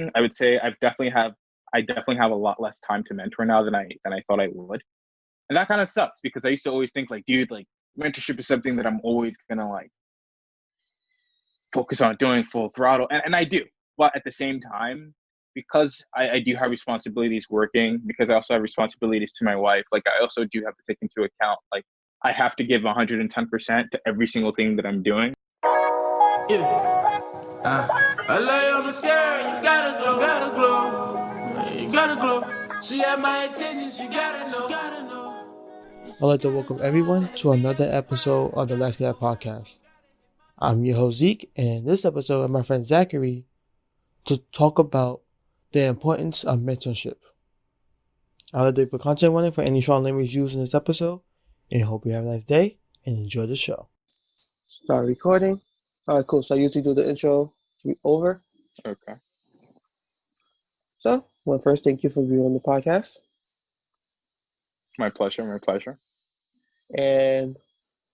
I would say I definitely have a lot less time to mentor now than I thought I would. And that kind of sucks because I used to always think like, dude, like mentorship is something that I'm always gonna like focus on doing full throttle. And I do. But at the same time, because I do have responsibilities working, because I also have responsibilities to my wife, like I also do have to take into account like I have to give 110% to every single thing that I'm doing. Yeah. I lay on the scale, you gotta glow. You gotta glow. She had my attention, she gotta know. I'd like to welcome everyone to another episode of the Let's Get Podcast. I'm your host Zeke, and in this episode with my friend Zakari to talk about the importance of mentorship. I'll let the content warning for any strong language used in this episode, and hope you have a nice day and enjoy the show. Start recording. Alright, cool. So I usually do the intro to be over. Okay. So, well, first, thank you for being on the podcast. My pleasure. And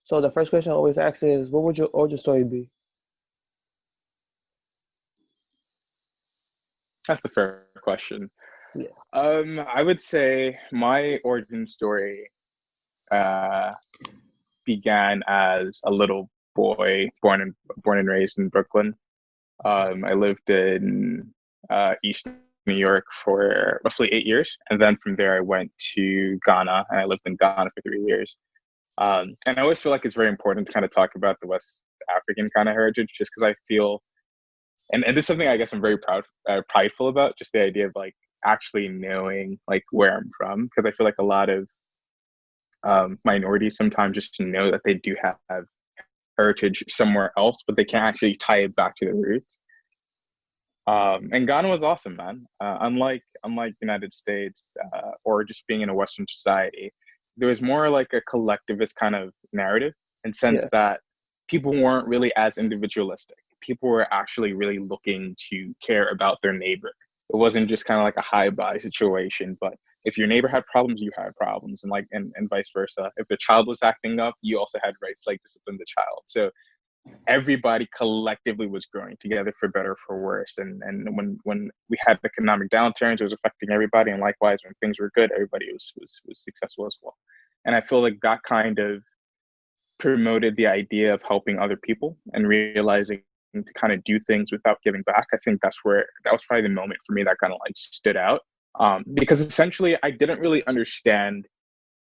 so the first question I always ask is, what would your origin story be? That's a fair question. Yeah. I would say my origin story began as a little boy born and raised in Brooklyn. I lived in East New York for roughly 8 years, and then from there I went to Ghana, and I lived in Ghana for 3 years. And I always feel like it's very important to kind of talk about the West African kind of heritage, just because I feel, and this is something I guess I'm very prideful about, just the idea of like actually knowing like where I'm from, because I feel like a lot of minorities sometimes just know that they do have heritage somewhere else, but they can't actually tie it back to the roots. And Ghana was awesome, man. Unlike United States or just being in a Western society, there was more like a collectivist kind of narrative, in sense that people weren't really as individualistic. People were actually really looking to care about their neighbor. It wasn't just kind of like a high buy situation, but if your neighbor had problems, you had problems, and vice versa. If the child was acting up, you also had rights like discipline the child. So everybody collectively was growing together for better or for worse. And when we had economic downturns, it was affecting everybody. And likewise, when things were good, everybody was successful as well. And I feel like that kind of promoted the idea of helping other people and realizing to kind of do things without giving back. I think that was probably the moment for me that kind of like stood out. Because essentially I didn't really understand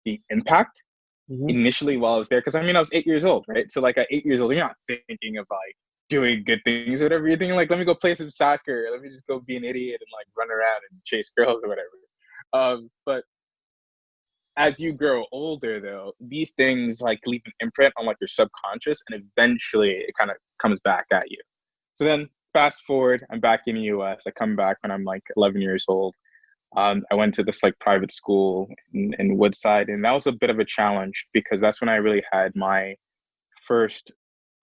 the impact initially while I was there. Because I mean, I was 8 years old, right? So like at 8 years old, you're not thinking of like doing good things or whatever. You're thinking like, let me go play some soccer. Let me just go be an idiot and like run around and chase girls or whatever. But as you grow older, though, these things like leave an imprint on like your subconscious, and eventually it kind of comes back at you. So then fast forward, I'm back in the US. I come back when I'm like 11 years old. I went to this like private school in Woodside, and that was a bit of a challenge because that's when I really had my first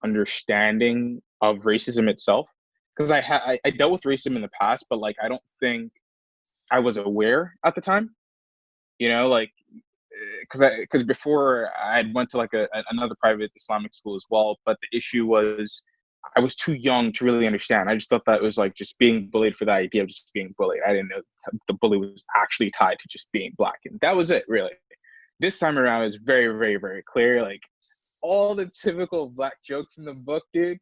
understanding of racism itself. Because I dealt with racism in the past, but like I don't think I was aware at the time. You know, like because before I had went to like another private Islamic school as well, but the issue was I was too young to really understand. I just thought that it was like just being bullied for the idea of just being bullied. I didn't know the bully was actually tied to just being black, and that was it, really. This time around, it's very, very, very clear. Like all the typical black jokes in the book, dude.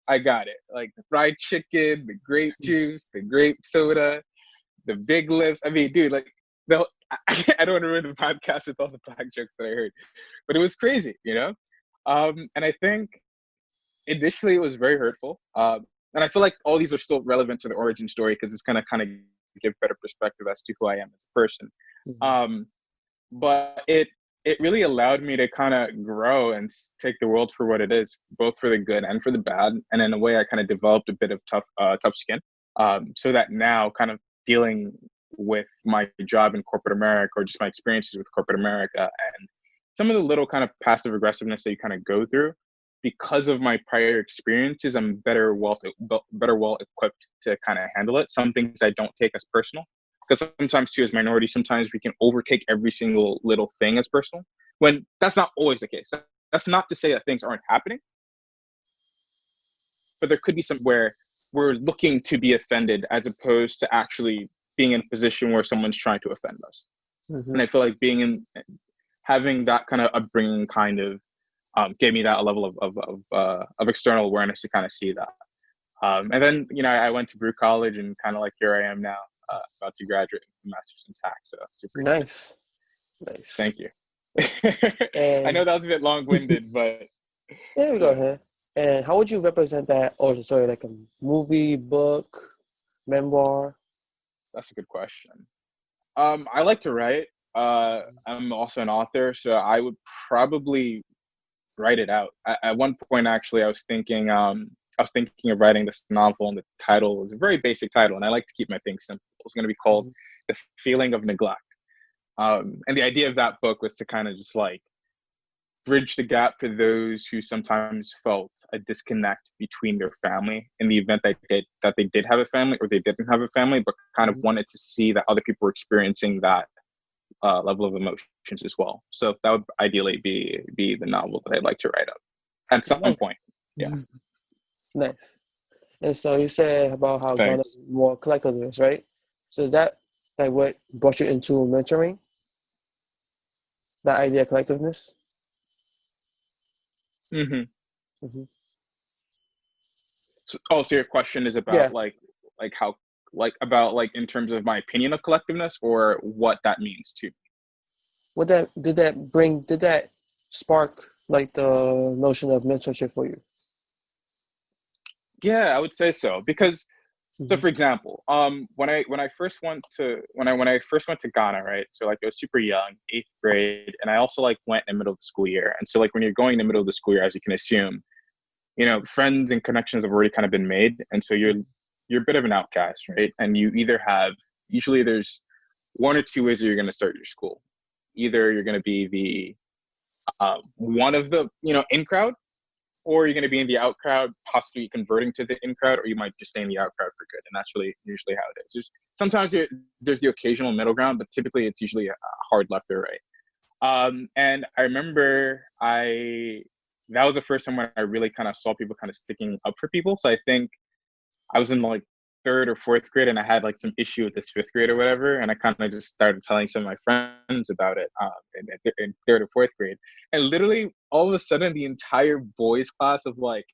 I got it. Like the fried chicken, the grape juice, the grape soda, the big lips. I mean, dude, like the I don't want to ruin the podcast with all the black jokes that I heard, but it was crazy, you know. And I think initially it was very hurtful, and I feel like all these are still relevant to the origin story because it's gonna kind of give better perspective as to who I am as a person. But it really allowed me to kind of grow and take the world for what it is, both for the good and for the bad. And in a way, I kind of developed a bit of tough skin, so that now kind of dealing with my job in corporate America, or just my experiences with corporate America, and some of the little kind of passive aggressiveness that you kind of go through, because of my prior experiences, I'm better well equipped to kind of handle it. Some things I don't take as personal, because sometimes too, as minorities, sometimes we can overtake every single little thing as personal, when that's not always the case. That's not to say that things aren't happening, but there could be some where we're looking to be offended as opposed to actually being in a position where someone's trying to offend us. Mm-hmm. And I feel like having that kind of upbringing kind of gave me that level of external awareness to kind of see that. And then, I went to Brew College and kind of like here I am now, about to graduate with a master's in tax. So super excited. Nice. Thank you. I know And that was a bit long-winded, but yeah, we go ahead. And how would you represent that origin story, like a movie, book, memoir? that's a good question. I like to write. I'm also an author, so I would probably write it out. At one point, actually, I was thinking of writing this novel, and the title was a very basic title, and I like to keep my things simple. It was going to be called Mm-hmm. "The Feeling of Neglect," and the idea of that book was to kind of just like bridge the gap for those who sometimes felt a disconnect between their family in the event that they did have a family or they didn't have a family, but kind of Mm-hmm. wanted to see that other people were experiencing that level of emotions as well. So that would ideally be the novel that I'd like to write up at some Nice. point. Yeah. Nice. And so you said about how Ghana is Thanks. more collectivist, right? So is that like what brought you into mentoring? That idea of collectiveness? Mm-hmm. Mm-hmm. So your question is Yeah. about like how about in terms of my opinion of collectiveness or what that means to me? Did that spark like the notion of mentorship for you? Yeah, I would say so because so Mm-hmm. for example, when I first went to Ghana, right? So like I was super young, 8th grade, and I also like went in the middle of the school year. And so like when you're going in the middle of the school year, as you can assume, friends and connections have already kind of been made, and so you're a bit of an outcast, right? And you either have usually there's one or two ways that you're going to start your school. Either you're going to be the one of the in crowd, or you're going to be in the out crowd, possibly converting to the in crowd, or you might just stay in the out crowd for good. And that's really usually how it is. Sometimes there's the occasional middle ground, but typically it's usually a hard left or right. And I remember that was the first time when I really kind of saw people kind of sticking up for people. So I think I was in like 3rd or 4th grade, and I had like some issue with this 5th grade or whatever, and I kind of just started telling some of my friends about it in 3rd or 4th grade, and literally all of a sudden the entire boys class of like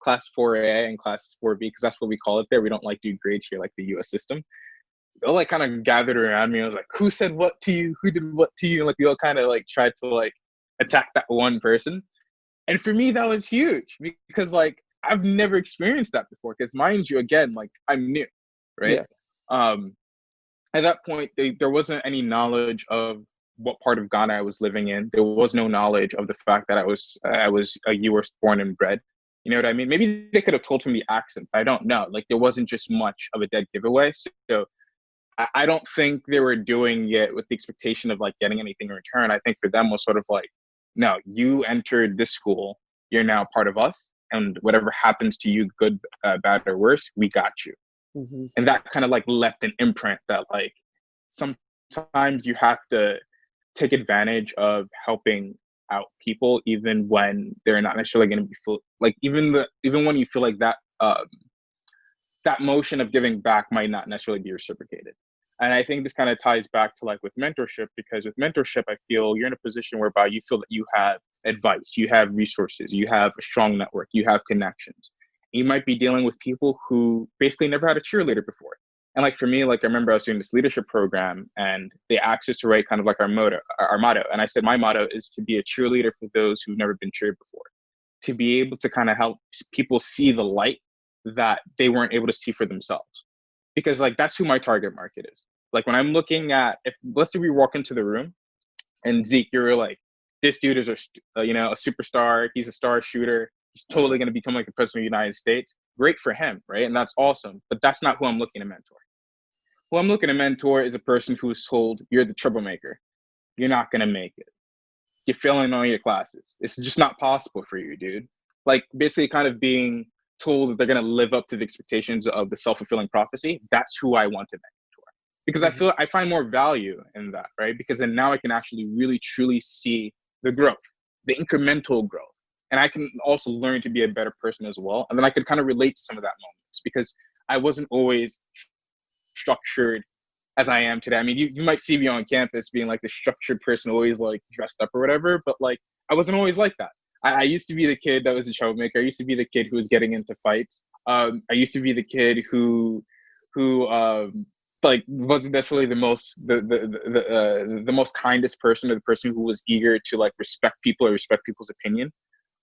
class 4A and class 4B, because that's what we call it there. We don't like do grades here like the U.S. system. They all like kind of gathered around me. I was like, "Who said what to you? Who did what to you?" And like we all kind of like tried to like attack that one person. And for me, that was huge because like I've never experienced that before. Because mind you, again, like I'm new, right? Yeah. Um, at that point, there wasn't any knowledge of what part of Ghana I was living in. There was no knowledge of the fact that I was a U.S. born and bred. You know what I mean? Maybe they could have told from the accent. I don't know. Like there wasn't just much of a dead giveaway. So I don't think they were doing it with the expectation of like getting anything in return. I think for them was sort of like, no, you entered this school, you're now part of us, and whatever happens to you, good, bad, or worse, we got you. Mm-hmm. And that kind of like left an imprint that like sometimes you have to take advantage of helping out people, even when they're not necessarily going to be full. Like even when you feel like that motion of giving back might not necessarily be reciprocated. And I think this kind of ties back to like with mentorship, because with mentorship, I feel you're in a position whereby you feel that you have advice, you have resources, you have a strong network, you have connections. You might be dealing with people who basically never had a cheerleader before. And like for me, like I remember I was doing this leadership program and they asked us to write kind of like our motto. And I said, my motto is to be a cheerleader for those who've never been cheered before, to be able to kind of help people see the light that they weren't able to see for themselves. Because like that's who my target market is. Like when I'm looking at, if let's say we walk into the room and Zeke, you're like, this dude is a superstar. He's a star shooter. He's totally going to become like the president of the United States. Great for him, right? And that's awesome. But that's not who I'm looking to mentor. Who I'm looking to mentor is a person who is told, you're the troublemaker. You're not going to make it. You're failing all your classes. It's just not possible for you, dude. Like basically kind of being told that they're going to live up to the expectations of the self-fulfilling prophecy. That's who I want to mentor. Because Mm-hmm. I find more value in that, right? Because then now I can actually really truly see the growth, the incremental growth. And I can also learn to be a better person as well. And then I can kind of relate to some of that moment relationships because I wasn't always structured as I am today. I mean, you might see me on campus being like the structured person, always like dressed up or whatever, but like I wasn't always like that. I used to be the kid that was a troublemaker. I used to be the kid who was getting into fights. I used to be the kid who like wasn't necessarily the most kindest person, or the person who was eager to like respect people or respect people's opinion.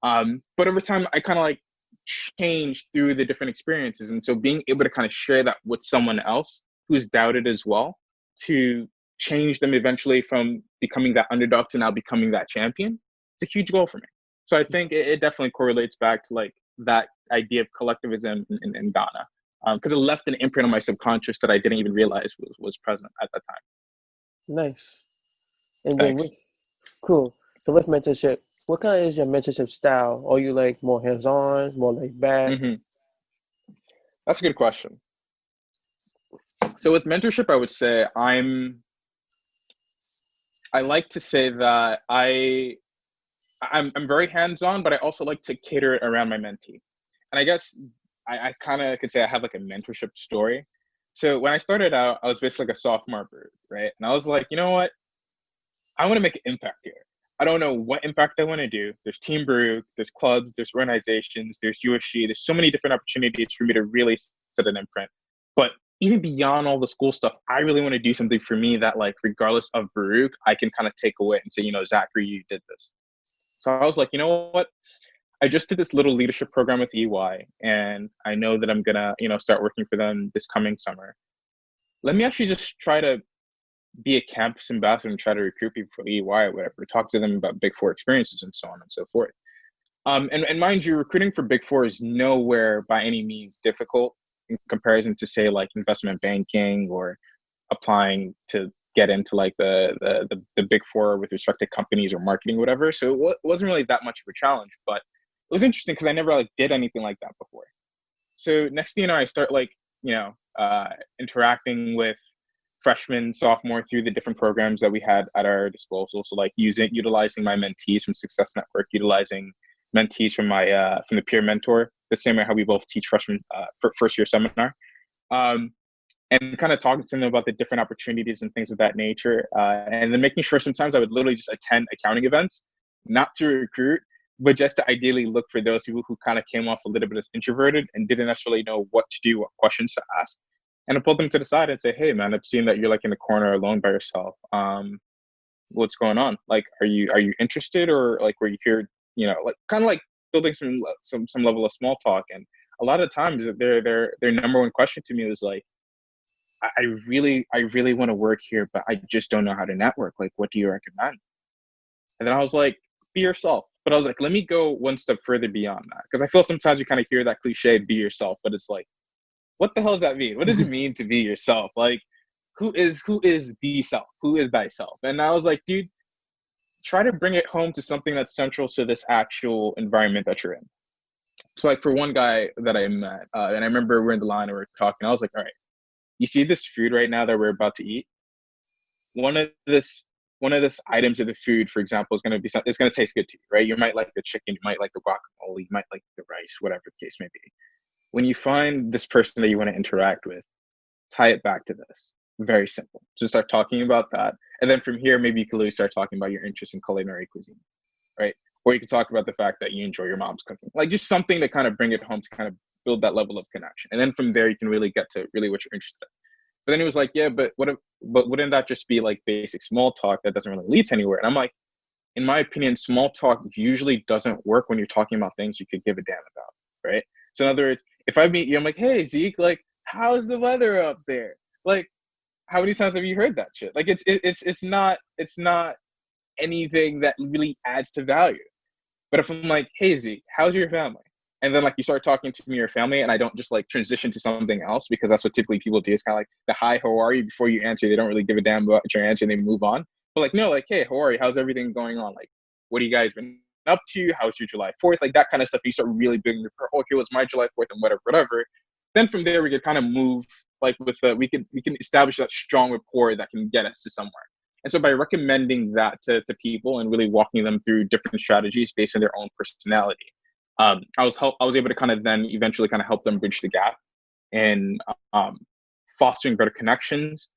But over time, I kind of like changed through the different experiences, and so being able to kind of share that with someone else who's doubted as well, to change them eventually from becoming that underdog to now becoming that champion, it's a huge goal for me. So I think it definitely correlates back to like that idea of collectivism in Ghana, because it left an imprint on my subconscious that I didn't even realize was present at that time. Nice. And then Thanks. cool. So with mentorship, what kind of is your mentorship style? Are you like more hands-on, more laid back? Mm-hmm. That's a good question. So with mentorship, I would say I like to say that I'm very hands-on, but I also like to cater it around my mentee. And I guess I kind of could say I have like a mentorship story. So when I started out, I was basically like a sophomore brute, right? And I was like, you know what? I want to make an impact here. I don't know what impact I want to do. There's Team Brew, there's clubs, there's organizations, there's USG. There's so many different opportunities for me to really set an imprint. But even beyond all the school stuff, I really want to do something for me that, like, regardless of Baruch, I can kind of take away and say, you know, Zakari, you did this. So I was like, you know what? I just did this little leadership program with EY, and I know that I'm gonna, you know, start working for them this coming summer. Let me actually just try to be a campus ambassador and try to recruit people for EY or whatever, talk to them about Big Four experiences and so on and so forth. And mind you, recruiting for Big Four is nowhere by any means difficult in comparison to, say, like investment banking or applying to get into like the Big Four with respect to companies or marketing, whatever. So it wasn't really that much of a challenge, but it was interesting because I never like did anything like that before. So next thing you know, I start like, you know, interacting with freshmen, sophomore through the different programs that we had at our disposal. So like utilizing my mentees from Success Network, utilizing mentees from my from the peer mentor, the same way how we both teach freshmen for first year seminar, and kind of talking to them about the different opportunities and things of that nature, and then making sure sometimes I would literally just attend accounting events, not to recruit, but just to ideally look for those people who kind of came off a little bit as introverted and didn't necessarily know what to do, what questions to ask. And I pull them to the side and say, hey, man, I've seen that you're like in the corner alone by yourself. What's going on? Like, are you interested, or like were you here, you know, like kind of like building some level of small talk. And a lot of times their number one question to me was like, I really want to work here, but I just don't know how to network. Like, what do you recommend? And then I was like, be yourself. But I was like, let me go one step further beyond that. Because I feel sometimes you kind of hear that cliche, be yourself, but it's like, what the hell does that mean? What does it mean to be yourself? Like, who is the self? Who is thyself? And I was like, dude, try to bring it home to something that's central to this actual environment that you're in. So like for one guy that I met, and I remember we're in the line and we're talking, I was like, all right, you see this food right now that we're about to eat? One of this items of the food, for example, is going to be something, it's going to taste good to you, right? You might like the chicken, you might like the guacamole, you might like the rice, whatever the case may be. When you find this person that you want to interact with, tie it back to this. Very simple. Just start talking about that. And then from here, maybe you can really start talking about your interest in culinary cuisine, right? Or you can talk about the fact that you enjoy your mom's cooking. Like just something to kind of bring it home to kind of build that level of connection. And then from there, you can really get to really what you're interested in. But then he was like, yeah, but wouldn't that just be like basic small talk that doesn't really lead to anywhere? And I'm like, in my opinion, small talk usually doesn't work when you're talking about things you could give a damn about, right? So in other words, if I meet you, I'm like, hey, Zeke, like, how's the weather up there? Like, how many times have you heard that shit? Like, it's not anything that really adds to value. But if I'm like, hey, Zeke, how's your family? And then like you start talking to me, your family, and I don't just like transition to something else, because that's what typically people do. It's kind of like the hi, how are you? Before you answer, they don't really give a damn about your answer and they move on. But like, no, like, hey, how are you? How's everything going on? Like, what do you guys been up to? How's your July 4th? Like that kind of stuff. You start really building your, oh, here was my July 4th and whatever. Then from there, we could kind of move like with we can establish that strong rapport that can get us to somewhere. And so by recommending that to people and really walking them through different strategies based on their own personality, I was able to kind of then eventually kind of help them bridge the gap in fostering better connections,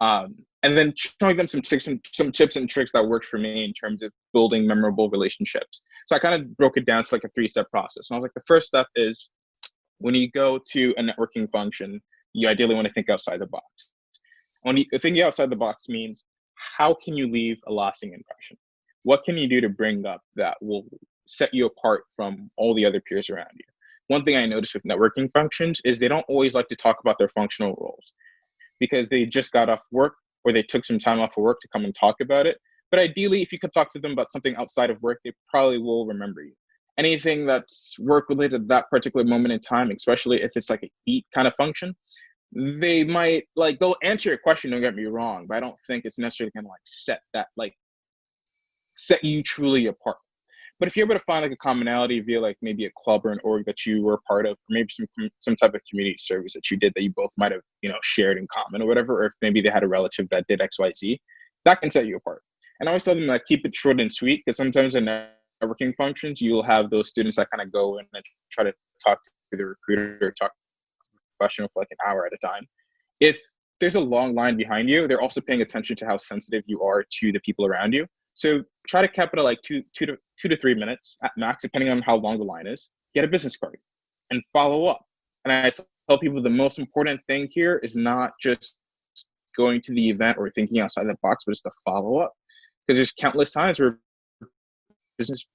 and then showing them some tips and tricks that worked for me in terms of building memorable relationships. So I kind of broke it down to like a 3-step process. And I was like, the first step is when you go to a networking function, you ideally want to think outside the box. When you thinking outside the box means, how can you leave a lasting impression? What can you do to bring up that will set you apart from all the other peers around you? One thing I noticed with networking functions is they don't always like to talk about their functional roles because they just got off work or they took some time off of work to come and talk about it. But ideally, if you could talk to them about something outside of work, they probably will remember you. Anything that's work related at that particular moment in time, especially if it's like a eat kind of function, they might like, they'll answer your question, don't get me wrong, but I don't think it's necessarily gonna set you truly apart. But if you're able to find like a commonality via like maybe a club or an org that you were a part of, or maybe some type of community service that you did that you both might have, shared in common or whatever, or if maybe they had a relative that did XYZ, that can set you apart. And I always tell them that keep it short and sweet, because sometimes in networking functions, you'll have those students that kind of go in and try to talk to the recruiter or talk to the professional for like an hour at a time. If there's a long line behind you, they're also paying attention to how sensitive you are to the people around you. So try to cap it at like two to 3 minutes at max, depending on how long the line is. Get a business card and follow up. And I tell people the most important thing here is not just going to the event or thinking outside the box, but it's the follow up. Because there's countless times where business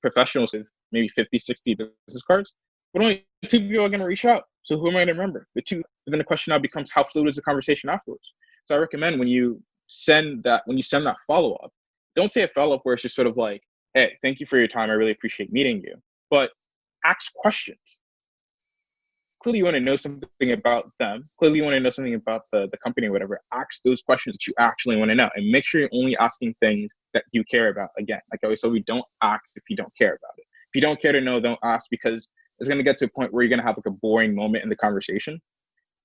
professionals with maybe 50, 60 business cards, but only 2 people are going to reach out. So who am I going to remember? Then the question now becomes, how fluid is the conversation afterwards? So I recommend when you send that follow-up, don't say a follow-up where it's just sort of like, hey, thank you for your time, I really appreciate meeting you, but ask questions. Clearly you want to know something about them, clearly you want to know something about the company or whatever. Ask those questions that you actually want to know, and make sure you're only asking things that you care about. Again, like I always say, we don't ask if you don't care about it. If you don't care to know, don't ask, because it's going to get to a point where you're going to have like a boring moment in the conversation,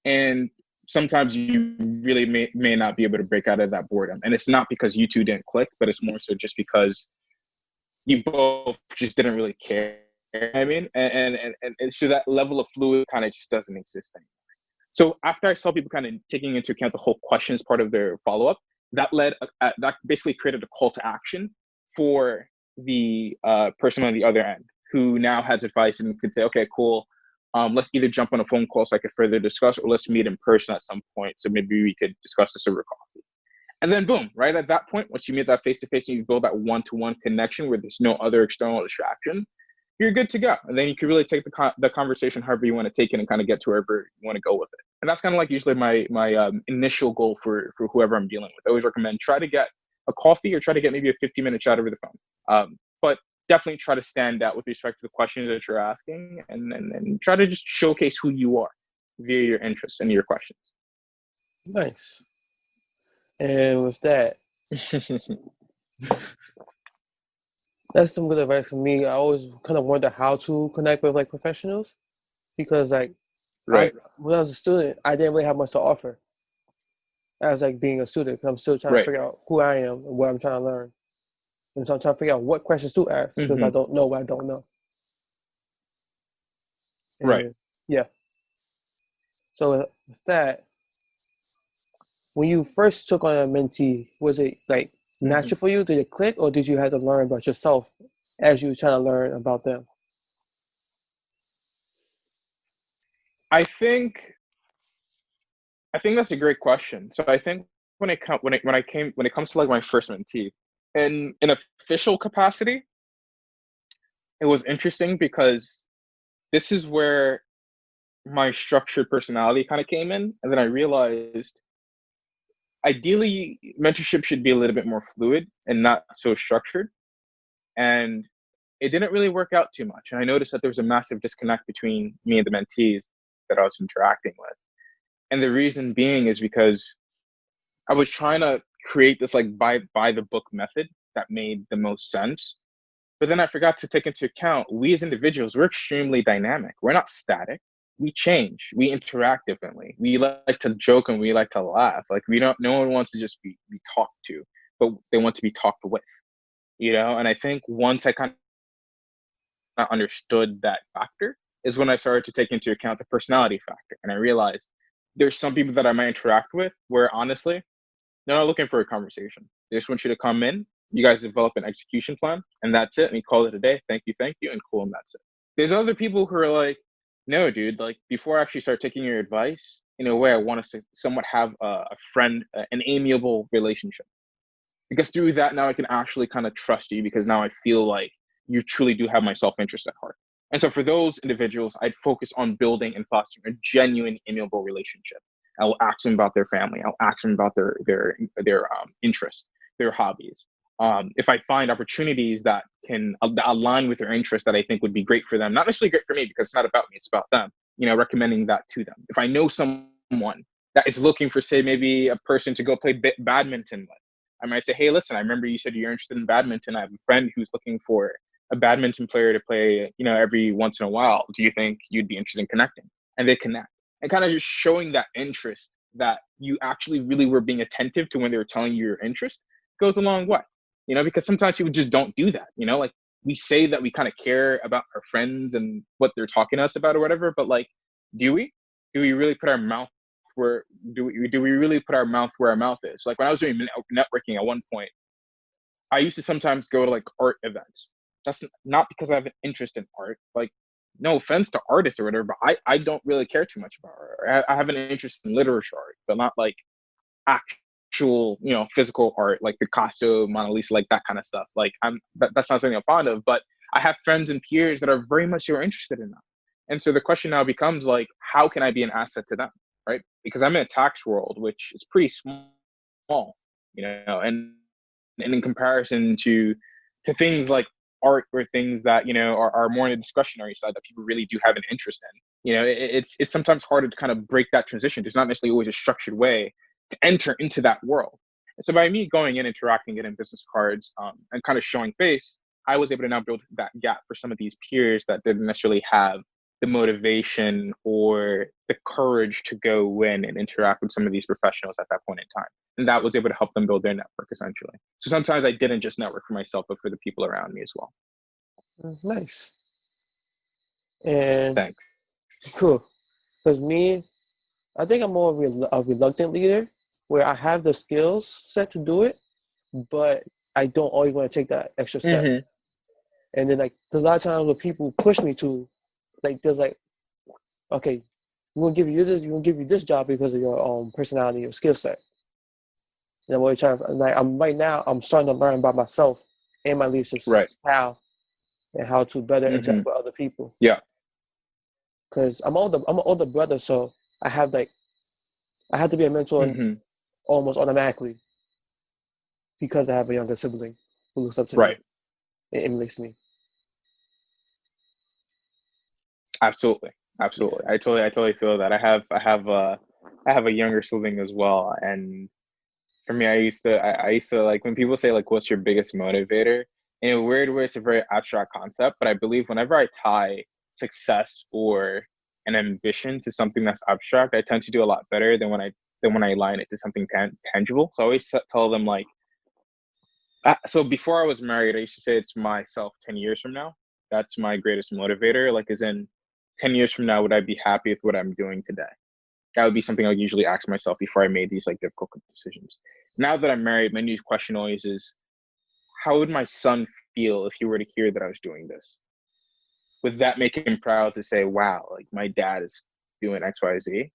and sometimes you really may not be able to break out of that boredom. And it's not because you two didn't click, but it's more so just because you both just didn't really care. I mean, and so that level of fluid kind of just doesn't exist anymore. So after I saw people kind of taking into account the whole questions part of their follow-up, that basically created a call to action for the person on the other end, who now has advice and could say, okay, cool. Let's either jump on a phone call so I could further discuss, or let's meet in person at some point so maybe we could discuss this over coffee. And then boom, right at that point, once you meet that face-to-face and you build that one-to-one connection where there's no other external distraction, you're good to go. And then you can really take the conversation however you want to take it and kind of get to wherever you want to go with it. And that's kind of like usually my initial goal for whoever I'm dealing with. I always recommend try to get a coffee or try to get maybe a 15-minute chat over the phone. But definitely try to stand out with respect to the questions that you're asking, and try to just showcase who you are via your interests and your questions. Nice. And with that, that's some good advice for me. I always kind of wonder how to connect with like professionals, because like right. when I was a student, I didn't really have much to offer as like being a student. I'm still trying to figure out who I am and what I'm trying to learn. And so I'm trying to figure out what questions to ask, because I don't know what I don't know. And, right. Yeah. So with that, when you first took on a mentee, was it like natural for you? Did it click, or did you have to learn about yourself as you were trying to learn about them? I think that's a great question. So I think when it comes to like my first mentee, in an official capacity, it was interesting because this is where my structured personality kind of came in, and then I realized ideally mentorship should be a little bit more fluid and not so structured. And it didn't really work out too much. And I noticed that there was a massive disconnect between me and the mentees that I was interacting with. And the reason being is because I was trying to create this like by the book method that made the most sense. But then I forgot to take into account, we as individuals, we're extremely dynamic. We're not static. We change. We interact differently. We like to joke and we like to laugh. Like no one wants to just be talked to, but they want to be talked with, And I think once I kind of understood that factor, is when I started to take into account the personality factor. And I realized there's some people that I might interact with where honestly, they're not looking for a conversation. They just want you to come in, you guys develop an execution plan, and that's it. And you call it a day. Thank you, and cool, and that's it. There's other people who are like, no, dude, like before I actually start taking your advice, in a way, I want to somewhat have a friend, an amiable relationship. Because through that, now I can actually kind of trust you because now I feel like you truly do have my self-interest at heart. And so for those individuals, I'd focus on building and fostering a genuine, amiable relationship. I will ask them about their family. I'll ask them about their interests, their hobbies. If I find opportunities that can align with their interests that I think would be great for them, not necessarily great for me because it's not about me, it's about them, recommending that to them. If I know someone that is looking for, say, maybe a person to go play badminton with, I might say, hey, listen, I remember you said you're interested in badminton. I have a friend who's looking for a badminton player to play, every once in a while. Do you think you'd be interested in connecting? And they connect. And kind of just showing that interest that you actually really were being attentive to when they were telling you your interest goes a long way. Because sometimes people just don't do that. Like we say that we kind of care about our friends and what they're talking to us about or whatever, but like, do we? Do we really put our mouth where do we really put our mouth where our mouth is? Like when I was doing networking at one point, I used to sometimes go to like art events. That's not because I have an interest in art. Like, no offense to artists or whatever, but I don't really care too much about art. I have an interest in literature art, but not like actual, physical art, like Picasso, Mona Lisa, like that kind of stuff. Like that's not something I'm fond of, but I have friends and peers that are very much so interested in that. And so the question now becomes like, how can I be an asset to them? Right? Because I'm in a tax world, which is pretty small, and in comparison to things like art or things that, are more on the discretionary side that people really do have an interest in. It's sometimes harder to kind of break that transition. There's not necessarily always a structured way to enter into that world. And so by me going in, interacting, getting business cards, and kind of showing face, I was able to now build that gap for some of these peers that didn't necessarily have the motivation or the courage to go in and interact with some of these professionals at that point in time. And that was able to help them build their network essentially. So sometimes I didn't just network for myself, but for the people around me as well. Nice. And thanks. Cool. Because me, I think I'm more of a reluctant leader where I have the skills set to do it, but I don't always want to take that extra step. Mm-hmm. And then like there's a lot of times where people push me to, like there's like, okay, we're gonna give you this job because of your personality or skill set. And I'm always trying. Like I'm starting to learn by myself and my leadership style and how to better interact with other people. Yeah. Because I'm an older brother, so I have to be a mentor almost automatically because I have a younger sibling who looks up to me and emulates me. Absolutely. I totally feel that. I have a younger sibling as well, and for me, I used to like when people say like, "What's your biggest motivator?" In a weird way, it's a very abstract concept, but I believe whenever I tie success or an ambition to something that's abstract, I tend to do a lot better than when I align it to something tangible. So I always tell them like, so before I was married, I used to say it's myself 10 years from now. That's my greatest motivator. Like, as in 10 years from now, would I be happy with what I'm doing today? That would be something I would usually ask myself before I made these like difficult decisions. Now that I'm married, my new question always is, how would my son feel if he were to hear that I was doing this? Would that make him proud to say, wow, like my dad is doing X, Y, Z?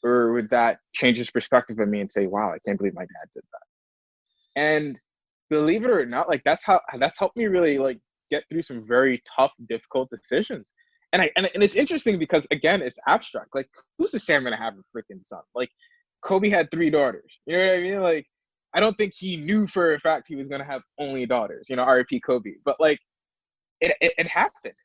Or would that change his perspective of me and say, wow, I can't believe my dad did that? And believe it or not, like that's helped me really like get through some very tough, difficult decisions. And it's interesting because again, it's abstract. Like, who's to say I'm gonna have a freaking son? Like, Kobe had 3 daughters. You know what I mean? Like, I don't think he knew for a fact he was gonna have only daughters. R.I.P. Kobe. But like, it happened.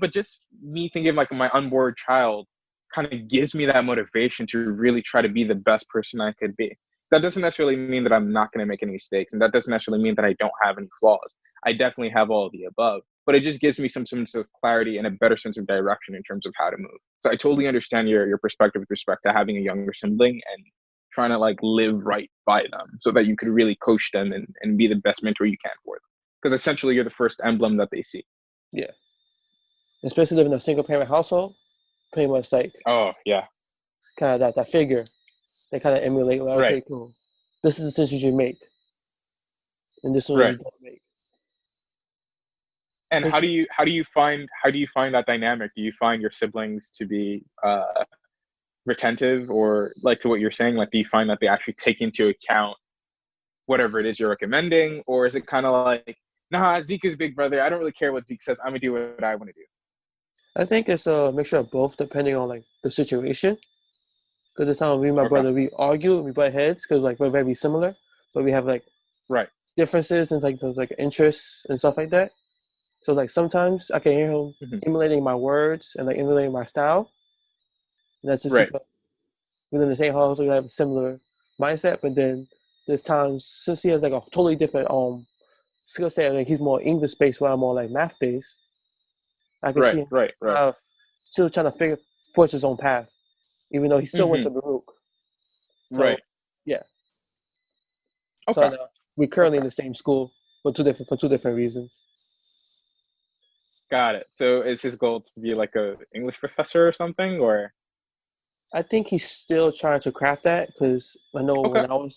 But just me thinking like my unborn child kind of gives me that motivation to really try to be the best person I could be. That doesn't necessarily mean that I'm not going to make any mistakes, and that doesn't necessarily mean that I don't have any flaws. I definitely have all of the above, but it just gives me some sense of clarity and a better sense of direction in terms of how to move. So I totally understand your perspective with respect to having a younger sibling and trying to like live right by them so that you could really coach them and be the best mentor you can for them. Because essentially you're the first emblem that they see. Yeah. especially living in a single parent household, pretty much like Oh yeah. kind of that figure. They kind of emulate, like, Right. okay, cool. This is the decisions you make, and this one Right. you don't make. And It's, how do you find that dynamic? Do you find your siblings to be retentive, or like to what you're saying? Like, do you find that they actually take into account whatever it is you're recommending, or is it kind of like, nah, Zeke is big brother. I don't really care what Zeke says. I'm gonna do what I want to do. I think it's a mixture of both, depending on like the situation. Because this time, me and my Okay. brother, we argue, we butt heads, because like we're very similar, but we have like Right. differences and like those like interests and stuff like that. So like sometimes I can hear him Hmm. emulating my words and like emulating my style. And that's just Right. because within the same house we have a similar mindset. But then there's times since he has like a totally different skill set, like he's more English based, while I'm more like math based. I can Right. see him Right. Right. still trying to force his own path, even though he still went Hmm. to Baruch. So Right. yeah, so Okay. we're currently in Okay. the same school for two different reasons. Got it. So is his goal to be like a English professor or something, or? I think he's still trying to craft that because I know Okay. when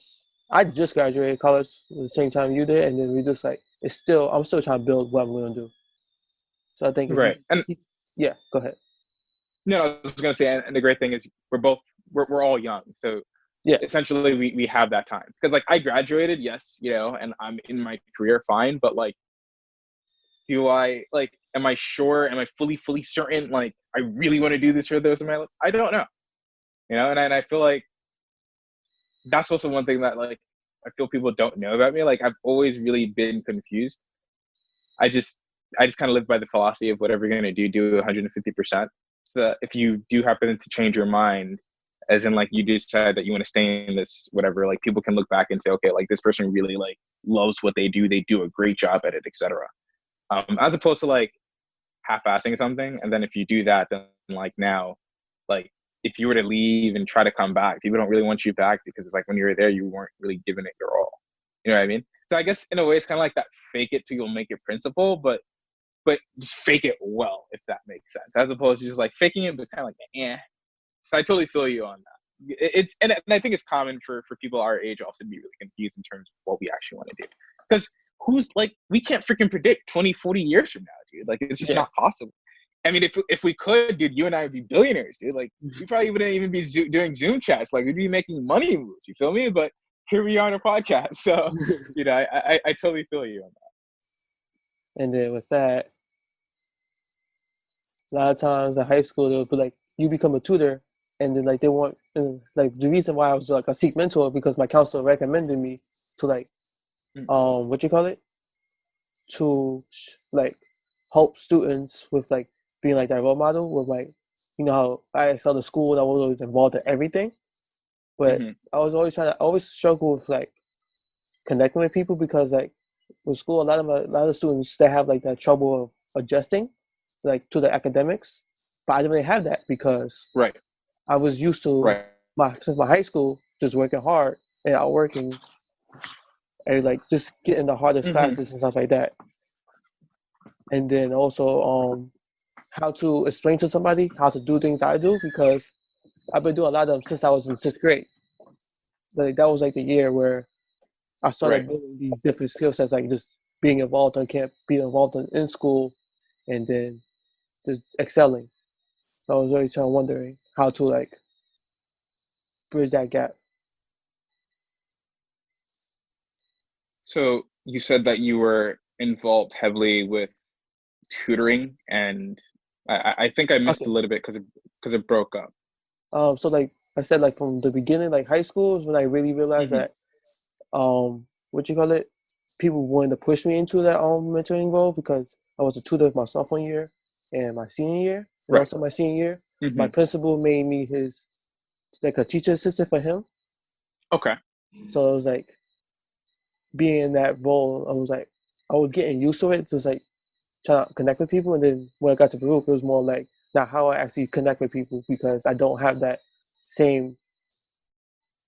I just graduated college at the same time you did, and then we just like I'm still trying to build what I'm going to do. So I think Right. And yeah, go ahead. no, I was gonna say, and the great thing is we're all young, so Yeah, essentially we have that time, because like I graduated, yes, and I'm in my career fine, but like, do I like, am I sure, am I fully certain, like I really want to do this for those in my life? I don't know, and I feel like that's also one thing that, like, I feel people don't know about me. Like, I've always really been confused. I just i just kind of live by the philosophy of whatever you're going to do 150%, so that if you do happen to change your mind, as in like you decide that you want to stay in this whatever, like people can look back and say, okay, like this person really like loves what they do a great job at it, etc. As opposed to like half-assing something, and then if you do that, then like now, like if you were to leave and try to come back, people don't really want you back, because it's like when you were there you weren't really giving it your all. You know what I mean? So I guess in a way it's kind of like that fake it till you'll make it principle, but just fake it well, if that makes sense, as opposed to just like faking it but kind of like, so I totally feel you on that. It's and I think it's common for people our age also to be really confused in terms of what we actually want to do, because who's like, we can't freaking predict 20-40 years from now, dude. Like, it's just yeah. not possible. I mean, if we could, dude, you and I would be billionaires, dude. Like, we probably wouldn't even be doing Zoom chats. Like, we'd be making money moves. You feel me? But here we are on a podcast. So, I totally feel you on And then with that, a lot of times in high school they'll be like, you become a tutor, and then like they want like the reason why I was like a Sikh mentor because my counselor recommended me to like that. what you call it, to like help students with like being like that role model with like, you know how I excelled in school and I was always involved in everything, but Mm-hmm. I was always I always struggle with like connecting with people because like with school a lot of students they have like that trouble of adjusting like to the academics, but I didn't really have that because Right. I was used to Right. since my high school just working hard and outworking and like just getting the hardest Mm-hmm. classes and stuff like that, and then also how to explain to somebody how to do things I do because I've been doing a lot of them since I was in sixth grade. Like that was like the year where I Right. started building these different skill sets, like just being involved on camp, being involved in school, and then just excelling. So I was really trying wondering how to like bridge that gap. So you said that you were involved heavily with tutoring, and I think I missed a Okay. little bit because it broke up. So like I said, like from the beginning, like high school is when I really realized Mm-hmm. that what you call it, people wanted to push me into that mentoring role because I was a tutor my sophomore year and my senior year, and Right. also my senior year. My Mm-hmm. principal made me his like a teacher assistant for him. Okay. So it was like being in that role, I was getting used to it, just like trying to connect with people. And then when I got to Baruch, it was more like not how I actually connect with people because I don't have that same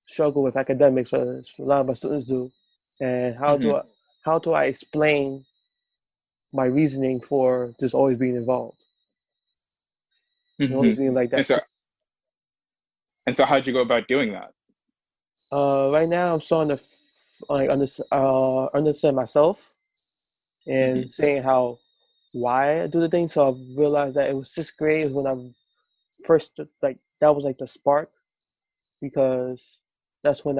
struggle with academics as a lot of my students do. And Mm-hmm. how do I explain my reasoning for just always being involved? You always Mm-hmm. being like And that. so how'd you go about doing that? Right now I'm starting to understand myself Mm-hmm. and saying how why I do the thing. So I've realized that it was sixth grade when I first like that was like the spark because that's when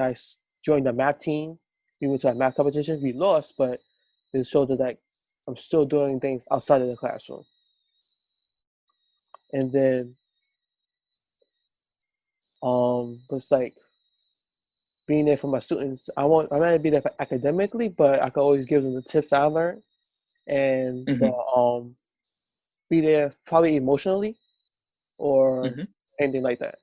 joined the math team. We went to a math competition. We lost, but it showed that like I'm still doing things outside of the classroom. And then was like being there for my students. I might not be there for academically, but I could always give them the tips I learned and Mm-hmm. be there probably emotionally or Mm-hmm. anything like that.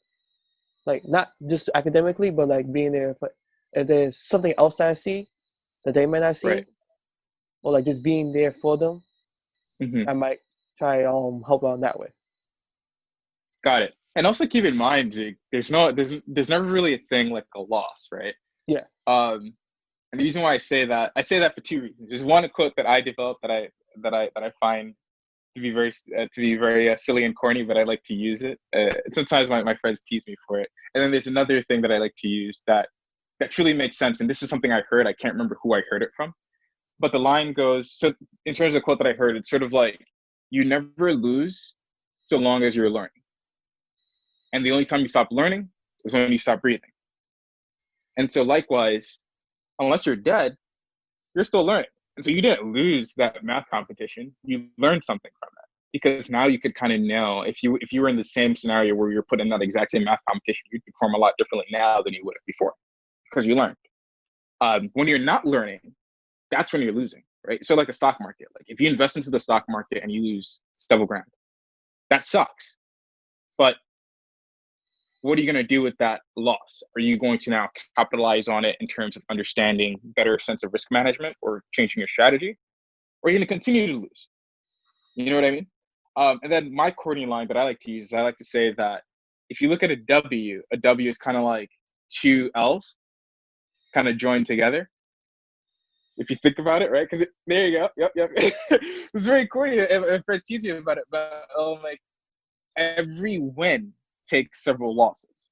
Like not just academically, but like being there for if there's something else that I see that they might not Right. see, or like just being there for them, Mm-hmm. I might try help out in that way. Got it. And also keep in mind, Zeke, there's never really a thing like a loss, right? Yeah. And the reason why I say that for two reasons. There's one quote that I developed that I find to be very silly and corny, but I like to use it. Sometimes my friends tease me for it. And then there's another thing that I like to use that truly makes sense. And this is something I heard. I can't remember who I heard it from, but the line goes so. In terms of the quote that I heard, it's sort of like you never lose so long as you're learning, and the only time you stop learning is when you stop breathing. And so likewise, unless you're dead, you're still learning. And so you didn't lose that math competition. You learned something from it because now you could kind of know if you were in the same scenario where you're put in that exact same math competition, you'd perform a lot differently now than you would have before because you learned. When you're not learning, that's when you're losing, right? So like a stock market, like if you invest into the stock market and you lose several grand, that sucks. But what are you going to do with that loss? Are you going to now capitalize on it in terms of understanding better sense of risk management or changing your strategy? Or are you going to continue to lose? You know what I mean? And then my corny line that I like to use is I like to say that if you look at a W is kind of like two L's kind of joined together. If you think about it, right? Because there you go. Yep. It was very corny at first teasing me about it, but like every win takes several losses.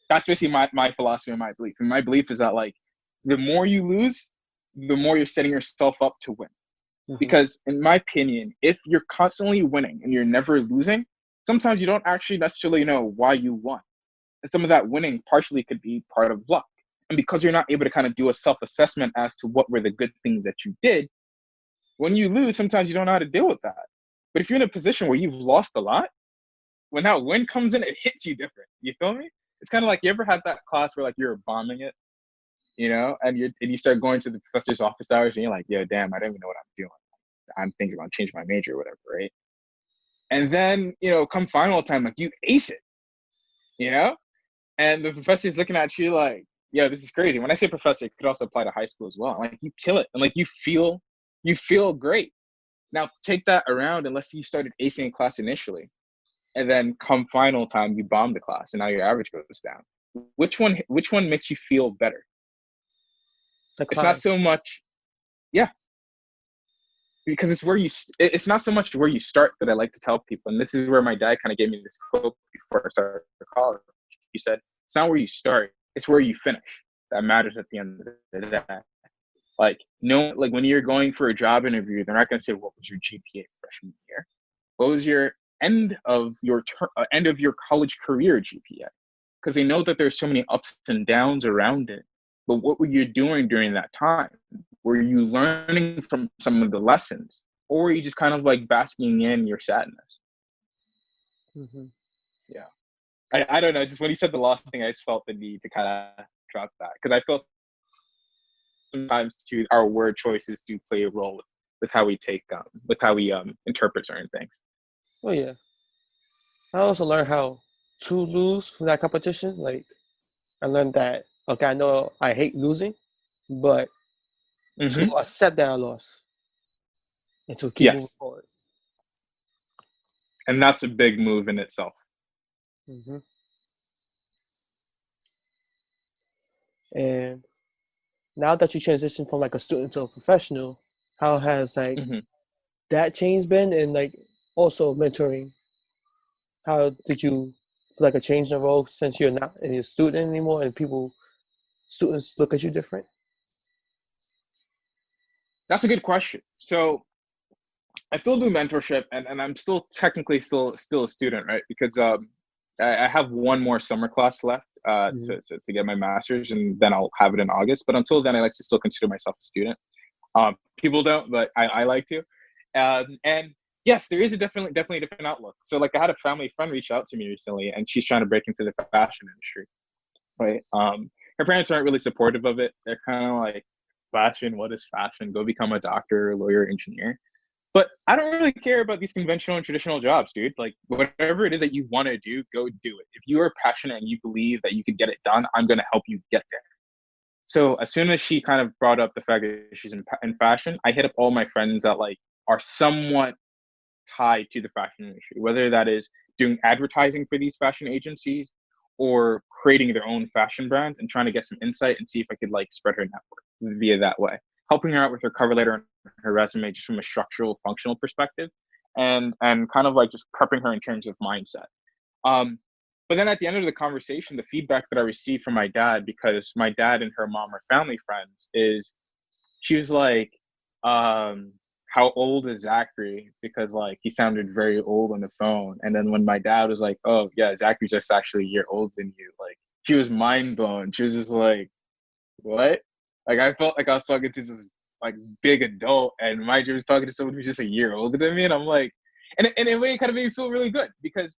That's basically my philosophy and my belief. And my belief is that like the more you lose, the more you're setting yourself up to win. Mm-hmm. Because in my opinion, if you're constantly winning and you're never losing, sometimes you don't actually necessarily know why you won. And some of that winning partially could be part of luck. And because you're not able to kind of do a self-assessment as to what were the good things that you did, when you lose, sometimes you don't know how to deal with that. But if you're in a position where you've lost a lot, when that win comes in, it hits you different. You feel me? It's kind of like you ever had that class where like you're bombing it, and you start going to the professor's office hours and you're like, yo, damn, I don't even know what I'm doing. I'm thinking about changing my major or whatever, right? And then, come final time, like you ace it, you know? And the professor's looking at you like, yeah, this is crazy. When I say professor, it could also apply to high school as well. Like you kill it and like you feel great. Now take that around and let's say you started acing class initially. And then come final time, you bomb the class and now your average goes down. Which one makes you feel better? The It's not climb. so much, yeah, because it's not so much where you start that I like to tell people. And this is where my dad kind of gave me this quote before I started college. He said, it's not where you start, it's where you finish that matters at the end of the day. Like, no, like when you're going for a job interview, they're not going to say, what was your GPA freshman year? What was your end of your college career GPA? Because they know that there's so many ups and downs around it. But what were you doing during that time? Were you learning from some of the lessons? Or were you just kind of like basking in your sadness? Mm-hmm. Yeah. I don't know. Just when you said the last thing, I just felt the need to kind of drop that. Because I feel sometimes too, our word choices do play a role with how we interpret certain things. Oh yeah. I also learned how to lose from that competition. Like I learned that okay, I know I hate losing, but to Mm-hmm. accept that I lost and to keep moving Yes. forward. And that's a big move in itself. Mm-hmm. And now that you transition from like a student to a professional, how has like Mm-hmm. that change been and like also mentoring? How did you feel like a change in role since you're not a student anymore and students look at you different? That's a good question. So I still do mentorship, and I'm still technically still a student, right? Because I have one more summer class left Mm-hmm. to get my master's, and then I'll have it in August. But until then, I like to still consider myself a student. People don't, but I like to. And yes, there is a definitely a different outlook. So like I had a family friend reach out to me recently, and she's trying to break into the fashion industry, right? Her parents aren't really supportive of it. They're kind of like, fashion, what is fashion? Go become a doctor, lawyer, engineer. But I don't really care about these conventional and traditional jobs, dude. Like whatever it is that you want to do, go do it. If you are passionate and you believe that you can get it done, I'm going to help you get there. So as soon as she kind of brought up the fact that she's in fashion, I hit up all my friends that like are somewhat tied to the fashion industry, whether that is doing advertising for these fashion agencies or creating their own fashion brands and trying to get some insight and see if I could like spread her network via that way, helping her out with her cover letter and her resume just from a structural, functional perspective, and kind of like just prepping her in terms of mindset. Um, but then at the end of the conversation, the feedback that I received from my dad, because my dad and her mom are family friends, is she was like, how old is Zachary? Because like he sounded very old on the phone. And then when my dad was like, oh yeah, Zachary's just actually a year older than you, like she was mind blown. She was just like, what? Like I felt like I was talking to this like big adult, and my was talking to someone who's just a year older than me, and I'm like, and in a way, it kind of made me feel really good because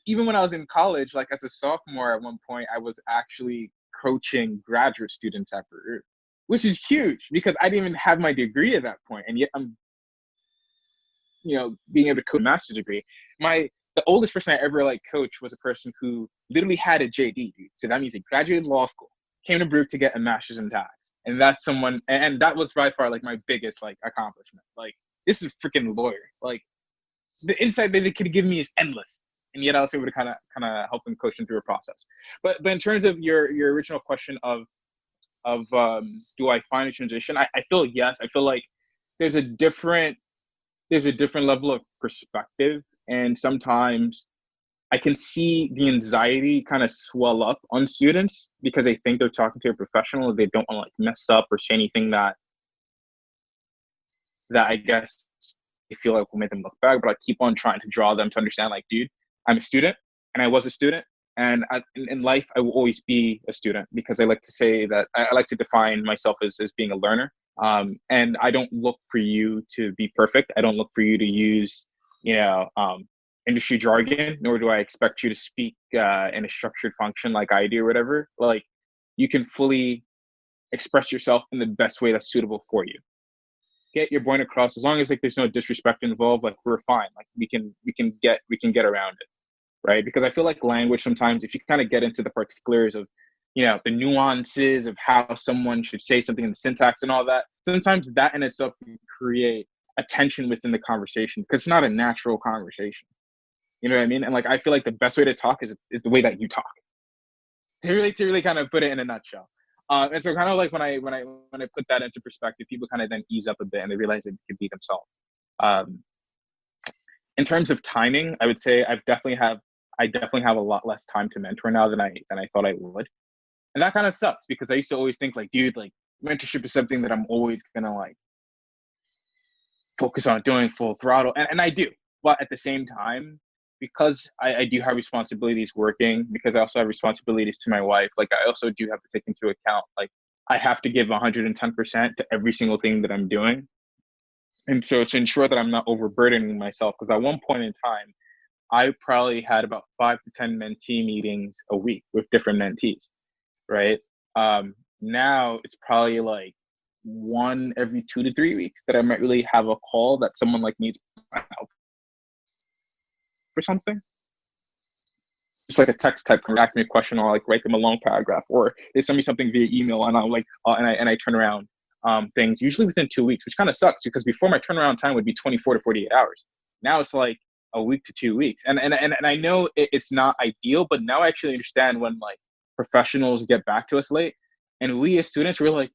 even when I was in college, like as a sophomore, at one point, I was actually coaching graduate students at Peru, which is huge because I didn't even have my degree at that point, and yet I'm, being able to coach a master's degree. The oldest person I ever like coached was a person who literally had a JD, dude. So that means he graduated law school, came to Peru to get a master's in tax, and that's someone, and that was by far like my biggest like accomplishment. Like this is a freaking lawyer. Like the insight that they could give me is endless, and yet I was able to kind of help them coach them through a process. But in terms of your original question of do I find a transition, I feel yes. I feel like there's a different there's a different level of perspective, and sometimes I can see the anxiety kind of swell up on students because they think they're talking to a professional. They don't want to like mess up or say anything that I guess they feel like will make them look bad. But I keep on trying to draw them to understand, like, dude, I'm a student and I was a student. And in life, I will always be a student because I like to say that I like to define myself as being a learner. And I don't look for you to be perfect. I don't look for you to use, industry jargon, nor do I expect you to speak in a structured function like I do or whatever. Like, you can fully express yourself in the best way that's suitable for you. Get your point across as long as like there's no disrespect involved. Like we're fine. Like we can get around it, right? Because I feel like language sometimes, if you kind of get into the particulars of, the nuances of how someone should say something in the syntax and all that, sometimes that in itself can create a tension within the conversation because it's not a natural conversation. You know what I mean? And like I feel like the best way to talk is the way that you talk. To really kind of put it in a nutshell. And so kind of like when I put that into perspective, people kind of then ease up a bit and they realize it could be themselves. Um, in terms of timing, I would say I definitely have a lot less time to mentor now than I thought I would. And that kind of sucks because I used to always think like, dude, like mentorship is something that I'm always gonna like focus on doing full throttle. And I do. But at the same time, because I do have responsibilities working, because I also have responsibilities to my wife, like I also do have to take into account, like I have to give 110% to every single thing that I'm doing. And so to ensure that I'm not overburdening myself, because at one point in time, I probably had about 5 to 10 mentee meetings a week with different mentees, right? Now it's probably like one every 2 to 3 weeks that I might really have a call that someone like needs help for something. Just like a text type, ask me a question, or like write them a long paragraph, or they send me something via email, and I'm like, and I turn around things usually within 2 weeks, which kind of sucks because before my turnaround time would be 24 to 48 hours. Now it's like a week to 2 weeks, and I know it's not ideal, but now I actually understand when like professionals get back to us late, and we as students we're like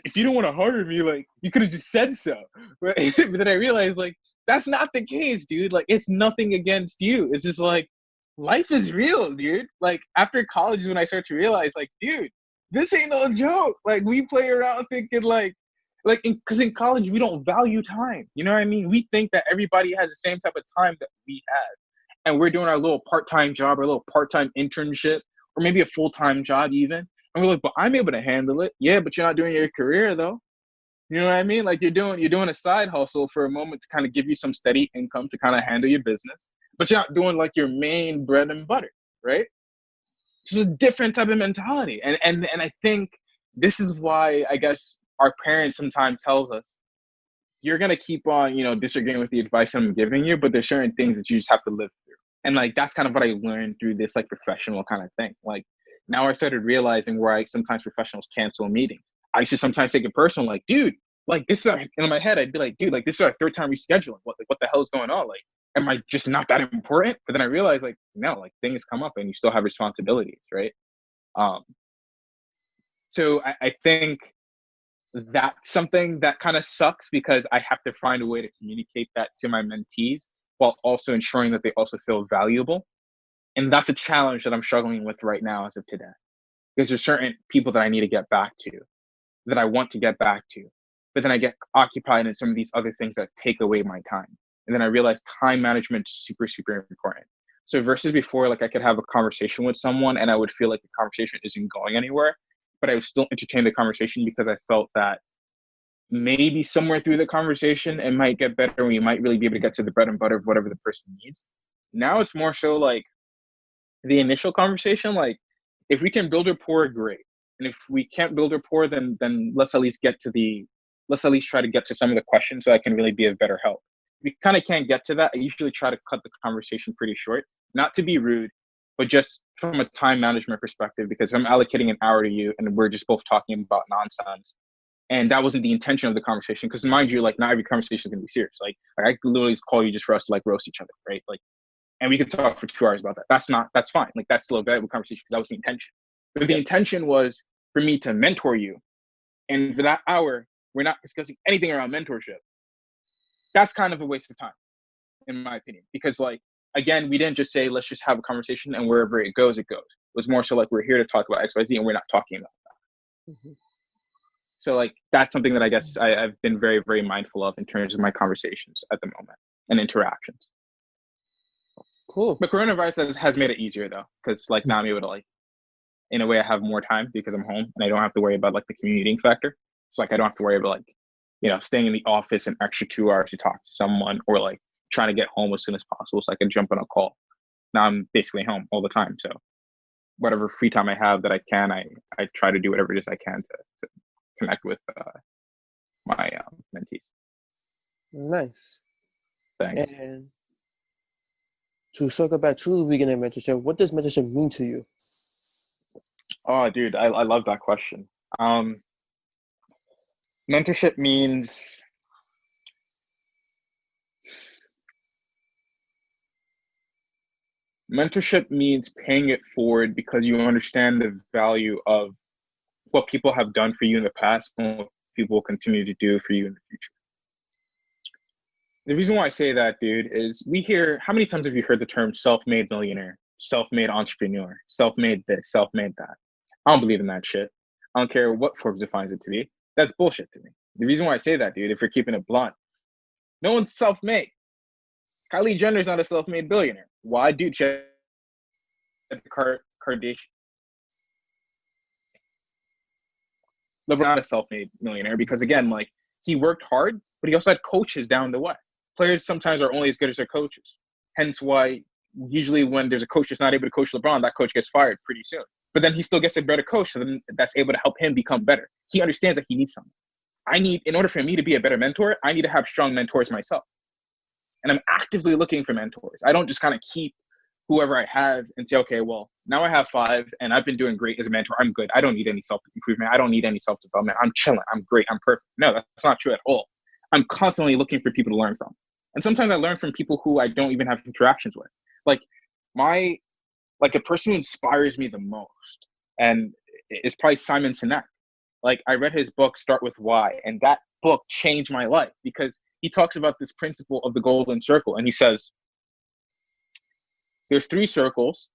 if you don't want to hire me, like you could have just said so, right? But then I realized like That's not the case, dude. Like, it's nothing against you. It's just like, life is real, dude. Like, after college is when I start to realize, like, dude, this ain't no joke. Like, we play around thinking because in college we don't value time. You know what I mean? We think that everybody has the same type of time that we have, and we're doing our little part-time job, our little part-time internship, or maybe a full-time job even. And we're like, but I'm able to handle it. Yeah, but you're not doing your career though. You know what I mean? Like, you're doing a side hustle for a moment to kind of give you some steady income to kind of handle your business, but you're not doing like your main bread and butter, right? So it's a different type of mentality. And I think this is why I guess our parents sometimes tells us, you're gonna keep on, disagreeing with the advice I'm giving you, but there's certain things that you just have to live through. And like that's kind of what I learned through this like professional kind of thing. Like now I started realizing where sometimes professionals cancel meetings. I used to sometimes take it personal, like, dude, like this is in my head, I'd be like, dude, like this is our third time rescheduling. What the hell is going on? Like, am I just not that important? But then I realized, like, no, like things come up and you still have responsibilities, right? Um, so I think that's something that kind of sucks because I have to find a way to communicate that to my mentees while also ensuring that they also feel valuable. And that's a challenge that I'm struggling with right now as of today. Because there's certain people that I need to get back to, that I want to get back to, but then I get occupied in some of these other things that take away my time. And then I realize time management is super, super important. So versus before, like I could have a conversation with someone and I would feel like the conversation isn't going anywhere, but I would still entertain the conversation because I felt that maybe somewhere through the conversation it might get better and we might really be able to get to the bread and butter of whatever the person needs. Now it's more so like the initial conversation, like if we can build rapport, great. And if we can't build rapport, then let's at least try to get to some of the questions so I can really be of better help. If we kind of can't get to that, I usually try to cut the conversation pretty short, not to be rude, but just from a time management perspective, because if I'm allocating an hour to you and we're just both talking about nonsense, and that wasn't the intention of the conversation, because mind you, like not every conversation can be serious. Like I could literally call you just for us to like roast each other, right? Like, and we could talk for 2 hours about that. That's fine. Like that's still a valuable conversation because that was the intention. But the intention was for me to mentor you, and for that hour, we're not discussing anything around mentorship. That's kind of a waste of time, in my opinion, because like again, we didn't just say let's just have a conversation and wherever it goes, it goes. It was more so like we're here to talk about X, Y, Z, and we're not talking about that. Mm-hmm. So like that's something that I guess I've been very, very mindful of in terms of my conversations at the moment and interactions. Cool. But coronavirus has made it easier though, because like now I'm able to like, in a way, I have more time because I'm home and I don't have to worry about like the commuting factor. So like I don't have to worry about like, staying in the office an extra 2 hours to talk to someone or like trying to get home as soon as possible so I can jump on a call. Now I'm basically home all the time. So whatever free time I have that I can, I try to do whatever it is I can to connect with my mentees. Nice. Thanks. And to circle back to the beginning of mentorship, what does mentorship mean to you? Oh, dude, I love that question. Mentorship means paying it forward because you understand the value of what people have done for you in the past and what people will continue to do for you in the future. The reason why I say that, dude, is how many times have you heard the term self-made millionaire, self-made entrepreneur, self-made this, self-made that? I don't believe in that shit. I don't care what Forbes defines it to be. That's bullshit to me. The reason why I say that, dude, if you're keeping it blunt, no one's self-made. Kylie Jenner's not a self-made billionaire. Why, dude? Kardashian. LeBron not a self-made millionaire because again, like he worked hard, but he also had coaches down the way. Players sometimes are only as good as their coaches. Hence why usually when there's a coach that's not able to coach LeBron, that coach gets fired pretty soon. But then he still gets a better coach that's able to help him become better. He understands that he needs something. In order for me to be a better mentor, I need to have strong mentors myself. And I'm actively looking for mentors. I don't just kind of keep whoever I have and say, okay, well, now I have 5 and I've been doing great as a mentor. I'm good. I don't need any self-improvement. I don't need any self-development. I'm chilling. I'm great. I'm perfect. No, that's not true at all. I'm constantly looking for people to learn from. And sometimes I learn from people who I don't even have interactions with. Like a person who inspires me the most, and it's probably Simon Sinek. Like I read his book, Start With Why, and that book changed my life because he talks about this principle of the golden circle, and he says there's 3 circles,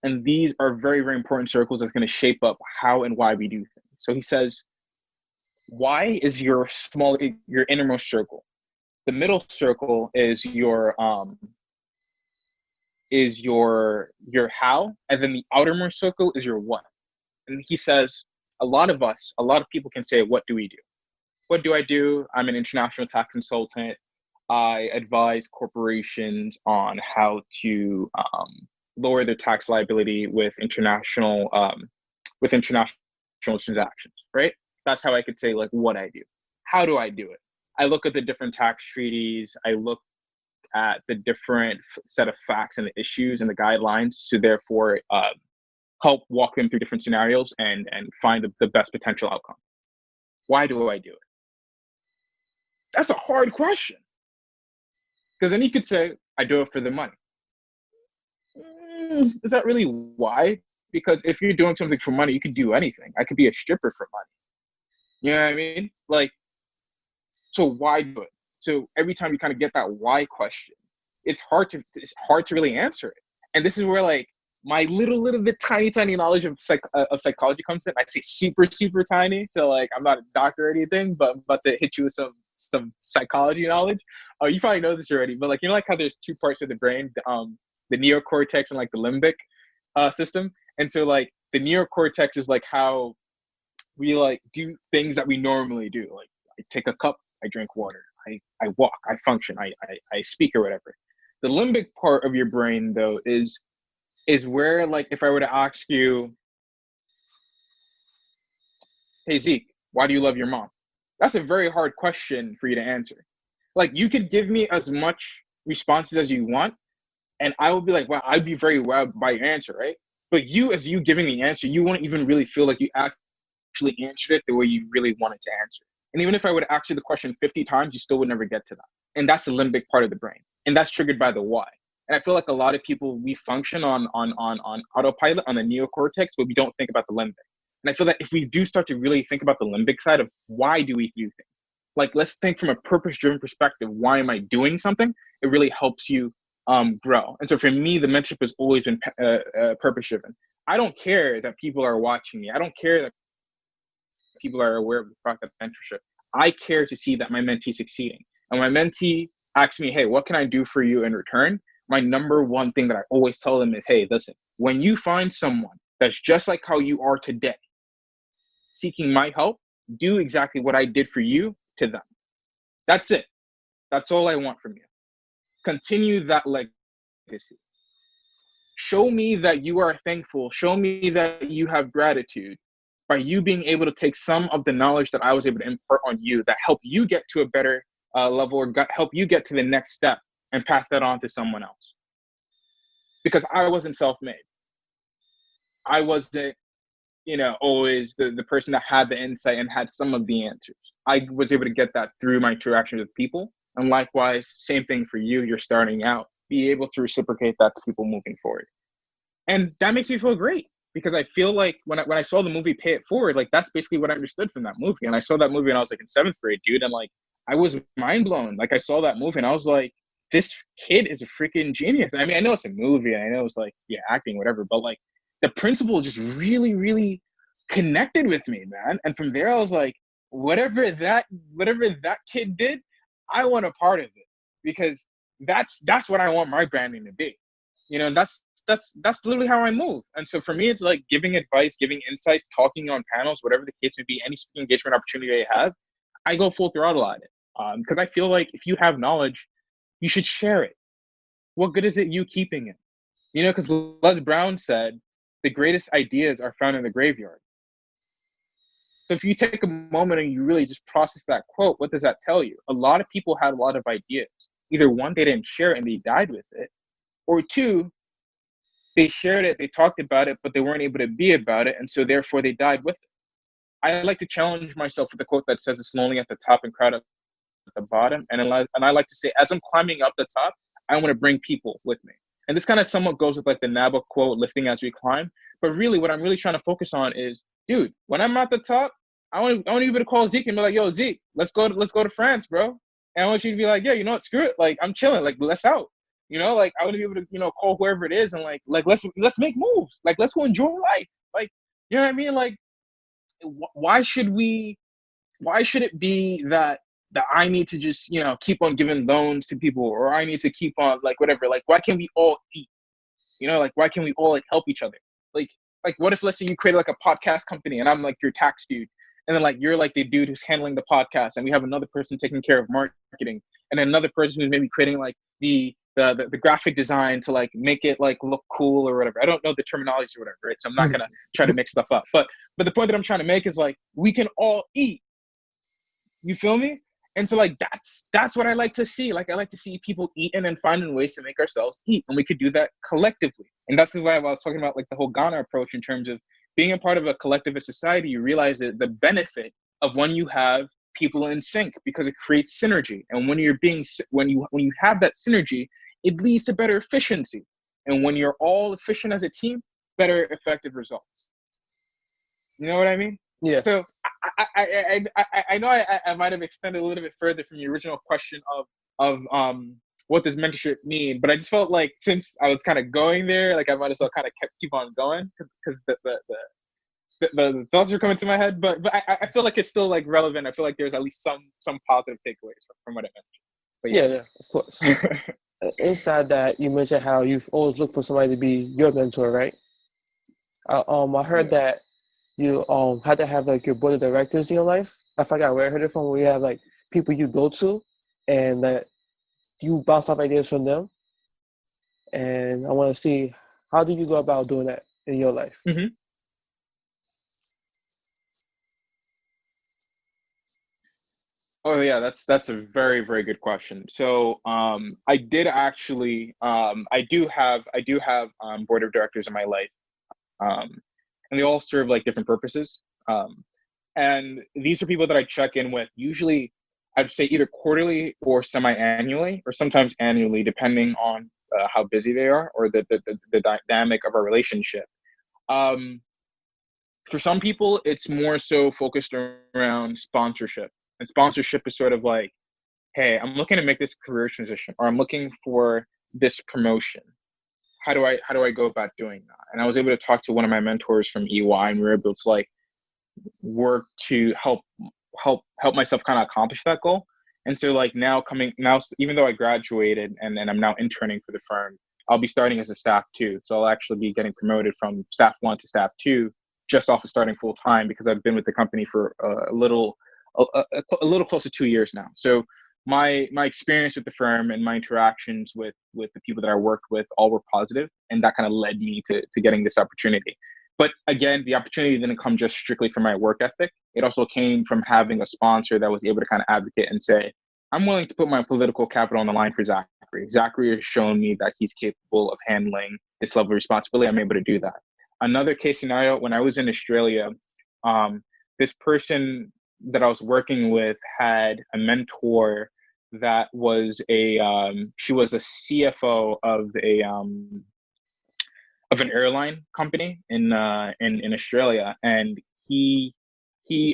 and these are very, very important circles that's going to shape up how and why we do things. So he says, why is your innermost circle. The middle circle is your how, and then the outermost circle is your what. And he says, a lot of people can say, what do we do? What do I do? I'm an international tax consultant. I advise corporations on how to lower their tax liability with international transactions, right? That's how I could say, like, what I do. How do I do it? I look at the different tax treaties. I look at the different set of facts and the issues and the guidelines to therefore help walk them through different scenarios and find the best potential outcome. Why do I do it? That's a hard question. Because then you could say, I do it for the money. Is that really why? Because if you're doing something for money, you could do anything. I could be a stripper for money. You know what I mean? Like, so why do it? So every time you kind of get that why question, it's hard to really answer it. And this is where, like, my little bit tiny knowledge of psychology comes in. I say super, super tiny. So, like, I'm not a doctor or anything, but I'm about to hit you with some psychology knowledge. Oh, you probably know this already, but, like, you know, like how there's 2 parts of the brain, the neocortex and, like, the limbic system. And so, like, the neocortex is, like, how we, like, do things that we normally do. Like, I take a cup, I drink water, I walk, I function, I speak or whatever. The limbic part of your brain, though, is where, like, if I were to ask you, hey, Zeke, why do you love your mom? That's a very hard question for you to answer. Like, you could give me as much responses as you want, and I will be like, wow, I'd be very wowed by your answer, right? But as you giving the answer, you won't even really feel like you actually answered it the way you really wanted to answer. And even if I would ask you the question 50 times, you still would never get to that. And that's the limbic part of the brain. And that's triggered by the why. And I feel like a lot of people, we function on autopilot, on the neocortex, but we don't think about the limbic. And I feel that if we do start to really think about the limbic side of why do we do things, like, let's think from a purpose-driven perspective, why am I doing something? It really helps you grow. And so for me, the mentorship has always been purpose-driven. I don't care that people are watching me. I don't care that people are aware of the fact that mentorship. I care to see that my mentee succeeding. And my mentee asks me, hey, what can I do for you in return? My number one thing that I always tell them is, hey, listen, when you find someone that's just like how you are today, seeking my help, do exactly what I did for you to them. That's it. That's all I want from you. Continue that legacy. Show me that you are thankful. Show me that you have gratitude by you being able to take some of the knowledge that I was able to impart on you that help you get to a better level, or help you get to the next step and pass that on to someone else. Because I wasn't self-made. I wasn't, always the person that had the insight and had some of the answers. I was able to get that through my interactions with people. And likewise, same thing for you. You're starting out. Be able to reciprocate that to people moving forward. And that makes me feel great, because I feel like when I saw the movie Pay It Forward, like, that's basically what I understood from that movie. And I saw that movie when I was, like, in 7th grade, dude. And, like, I was mind blown. Like, I saw that movie and I was like, this kid is a freaking genius. I mean, I know it's a movie and I know it's, like, yeah, acting, whatever, but, like, the principle just really, really connected with me, man. And from there, I was like, whatever that kid did, I want a part of it, because that's what I want my branding to be. And that's literally how I move. And so for me, it's like giving advice, giving insights, talking on panels, whatever the case may be, any speaking engagement opportunity I have, I go full throttle at it. Because I feel like if you have knowledge, you should share it. What good is it you keeping it? Because Les Brown said, the greatest ideas are found in the graveyard. So if you take a moment and you really just process that quote, what does that tell you? A lot of people had a lot of ideas. Either one, they didn't share it and they died with it. Or two, they shared it, they talked about it, but they weren't able to be about it. And so therefore they died with it. I like to challenge myself with a quote that says, it's lonely at the top and crowded at the bottom. And I like to say, as I'm climbing up the top, I want to bring people with me. And this kind of somewhat goes with, like, the Nabok quote, lifting as we climb. But really what I'm really trying to focus on is, dude, when I'm at the top, I want you to call Zeke and be like, yo, Zeke, let's go to France, bro. And I want you to be like, yeah, you know what, screw it. Like, I'm chilling. Like, let's out. You know, like, I want to be able to, you know, call whoever it is and like let's make moves. Like, let's go enjoy life. Like, you know what I mean? Like, why should it be that I need to just, you know, keep on giving loans to people, or I need to keep on like whatever? Like, why can't we all eat? You know, like, why can't we all like help each other? Like what if, let's say, you created like a podcast company and I'm like your tax dude, and then like you're like the dude who's handling the podcast, and we have another person taking care of marketing, and then another person who's maybe creating like the graphic design to like make it like look cool or whatever. I don't know the terminology or whatever, right? So I'm not gonna try to mix stuff up. But the point that I'm trying to make is like, we can all eat. You feel me? And so like that's what I like to see. Like, I like to see people eating and finding ways to make ourselves eat, and we could do that collectively. And that's why I was talking about like the whole Ghana approach in terms of being a part of a collectivist society. You realize that the benefit of when you have people in sync, because it creates synergy. And when you have that synergy, it leads to better efficiency. And when you're all efficient as a team, better effective results. You know what I mean? Yeah. So I know I might have extended a little bit further from the original question of what does mentorship mean, but I just felt like, since I was kind of going there, like I might as well kind of keep on going, because the thoughts are coming to my head, but I feel like it's still like relevant. I feel like there's at least some positive takeaways from what I mentioned. But Yeah, of course. Inside that, you mentioned how you've always looked for somebody to be your mentor, right? I heard that you had to have like your board of directors in your life. I forgot where I heard it from. Where you have like people you go to, and that you bounce off ideas from them. And I want to see, how do you go about doing that in your life? Mm-hmm. Oh yeah, that's a very, very good question. So I did actually I do have board of directors in my life, um, and they all serve like different purposes. And these are people that I check in with, usually I'd say either quarterly or semi-annually, or sometimes annually, depending on how busy they are, or the dynamic of our relationship. Um, for some people, it's more so focused around sponsorship. And sponsorship is sort of like, hey, I'm looking to make this career transition, or I'm looking for this promotion. How do I go about doing that? And I was able to talk to one of my mentors from EY, and we were able to like work to help myself kind of accomplish that goal. And so like now, even though I graduated and I'm now interning for the firm, I'll be starting as a staff two. So I'll actually be getting promoted from staff one to staff two, just off of starting full time, because I've been with the company for a little close to 2 years now. So my experience with the firm and my interactions with the people that I worked with all were positive, and that kind of led me to getting this opportunity. But again, the opportunity didn't come just strictly from my work ethic. It also came from having a sponsor that was able to kind of advocate and say, I'm willing to put my political capital on the line for Zakari. Zakari has shown me that he's capable of handling this level of responsibility. I'm able to do that. Another case scenario, when I was in Australia, this person that I was working with had a mentor that was she was a CFO of an airline company in Australia, and he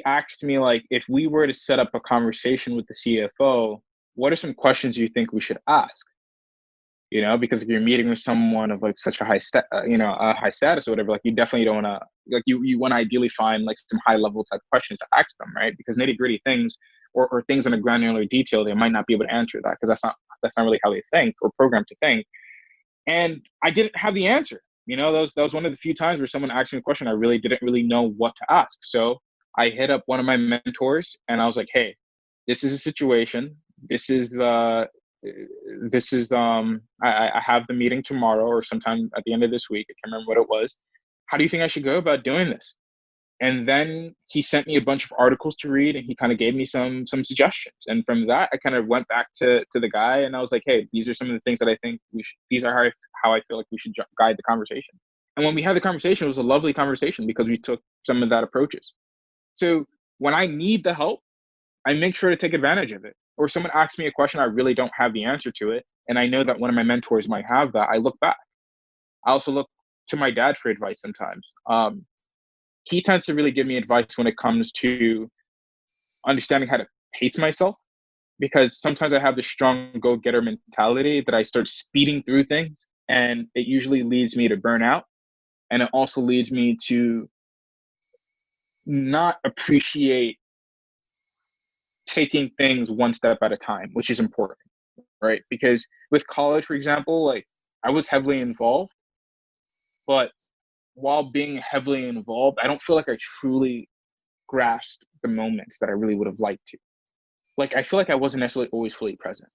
asked me like, if we were to set up a conversation with the CFO, what are some questions you think we should ask? You know, because if you're meeting with someone of like such a a high status or whatever, like you definitely don't want to, like you want to ideally find like some high level type questions to ask them, right? Because nitty gritty things or things in a granular detail, they might not be able to answer that, because that's not really how they think or programmed to think. And I didn't have the answer. You know, that was one of the few times where someone asked me a question I really didn't really know what to ask. So I hit up one of my mentors and I was like, hey, this is a situation. I have the meeting tomorrow or sometime at the end of this week. I can't remember what it was. How do you think I should go about doing this? And then he sent me a bunch of articles to read, and he kind of gave me some suggestions. And from that, I kind of went back to the guy, and I was like, hey, these are some of the things that I think these are how I feel like we should guide the conversation. And when we had the conversation, it was a lovely conversation because we took some of that approaches. So when I need the help, I make sure to take advantage of it. Or someone asks me a question, I really don't have the answer to it, and I know that one of my mentors might have that, I look back. I also look to my dad for advice sometimes. He tends to really give me advice when it comes to understanding how to pace myself, because sometimes I have the strong go-getter mentality that I start speeding through things, and it usually leads me to burnout, and it also leads me to not appreciate taking things one step at a time, which is important, right? Because with college, for example, like I was heavily involved, but while being heavily involved, I don't feel like I truly grasped the moments that I really would have liked to. Like, I feel like I wasn't necessarily always fully present.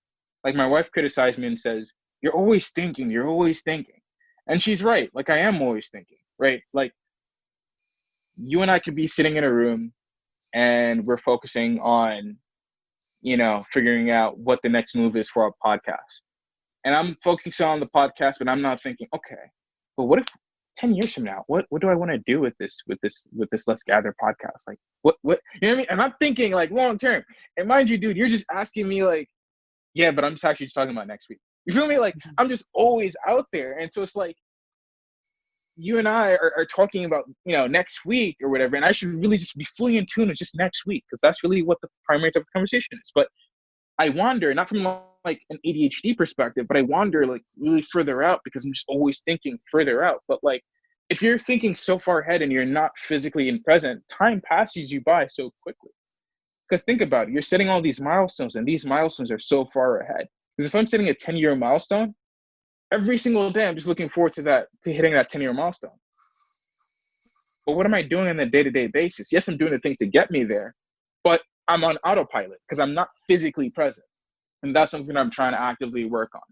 Like, my wife criticized me and says, "You're always thinking, you're always thinking." And she's right. Like, I am always thinking, right? Like, you and I could be sitting in a room and we're focusing on, figuring out what the next move is for our podcast. And I'm focusing on the podcast, but I'm not thinking, okay, but what if 10 years from now, what do I want to do with this Let's Gather podcast? Like, what, you know what I mean? And I'm thinking like long term. And mind you, dude, you're just asking me like, yeah, but I'm just actually just talking about next week. You feel me? Like, I'm just always out there. And so it's like, you and I are talking about, next week or whatever. And I should really just be fully in tune with just next week, because that's really what the primary type of conversation is. But I wander, not from like an ADHD perspective, but I wander like really further out because I'm just always thinking further out. But like, if you're thinking so far ahead and you're not physically in present, time passes you by so quickly. Because think about it, you're setting all these milestones, and these milestones are so far ahead. Because if I'm setting a 10-year milestone, every single day I'm just looking forward to hitting that 10-year milestone. But what am I doing on a day-to-day basis? Yes, I'm doing the things to get me there, but I'm on autopilot because I'm not physically present. And that's something I'm trying to actively work on.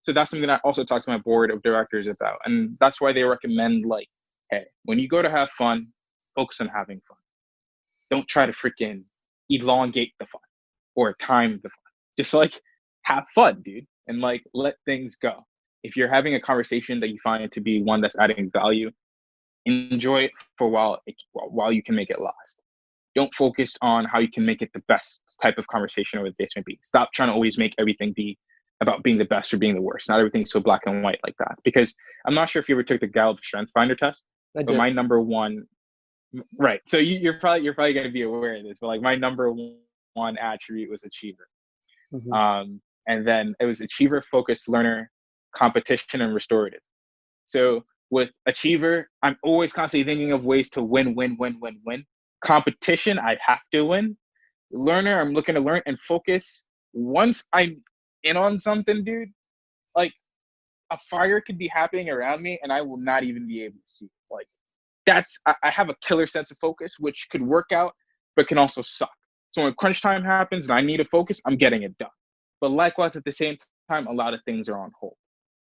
So that's something I also talk to my board of directors about. And that's why they recommend, like, hey, when you go to have fun, focus on having fun. Don't try to freaking elongate the fun or time the fun. Just like have fun, dude. And like let things go. If you're having a conversation that you find to be one that's adding value, enjoy it for a while you can make it last. Don't focus on how you can make it the best type of conversation or the case may be. Stop trying to always make everything be about being the best or being the worst. Not everything's so black and white like that. Because I'm not sure if you ever took the Gallup Strength Finder test, but my number one, right? So you're probably going to be aware of this, but like my number one attribute was achiever. Mm-hmm. And then it was achiever, focused learner, competition, and restorative. So with achiever, I'm always constantly thinking of ways to win. Competition, I have to win. Learner, I'm looking to learn and focus. Once I'm in on something, dude, like a fire could be happening around me and I will not even be able to see it. Like I have a killer sense of focus, which could work out, but can also suck. So when crunch time happens and I need to focus, I'm getting it done. But likewise, at the same time, a lot of things are on hold.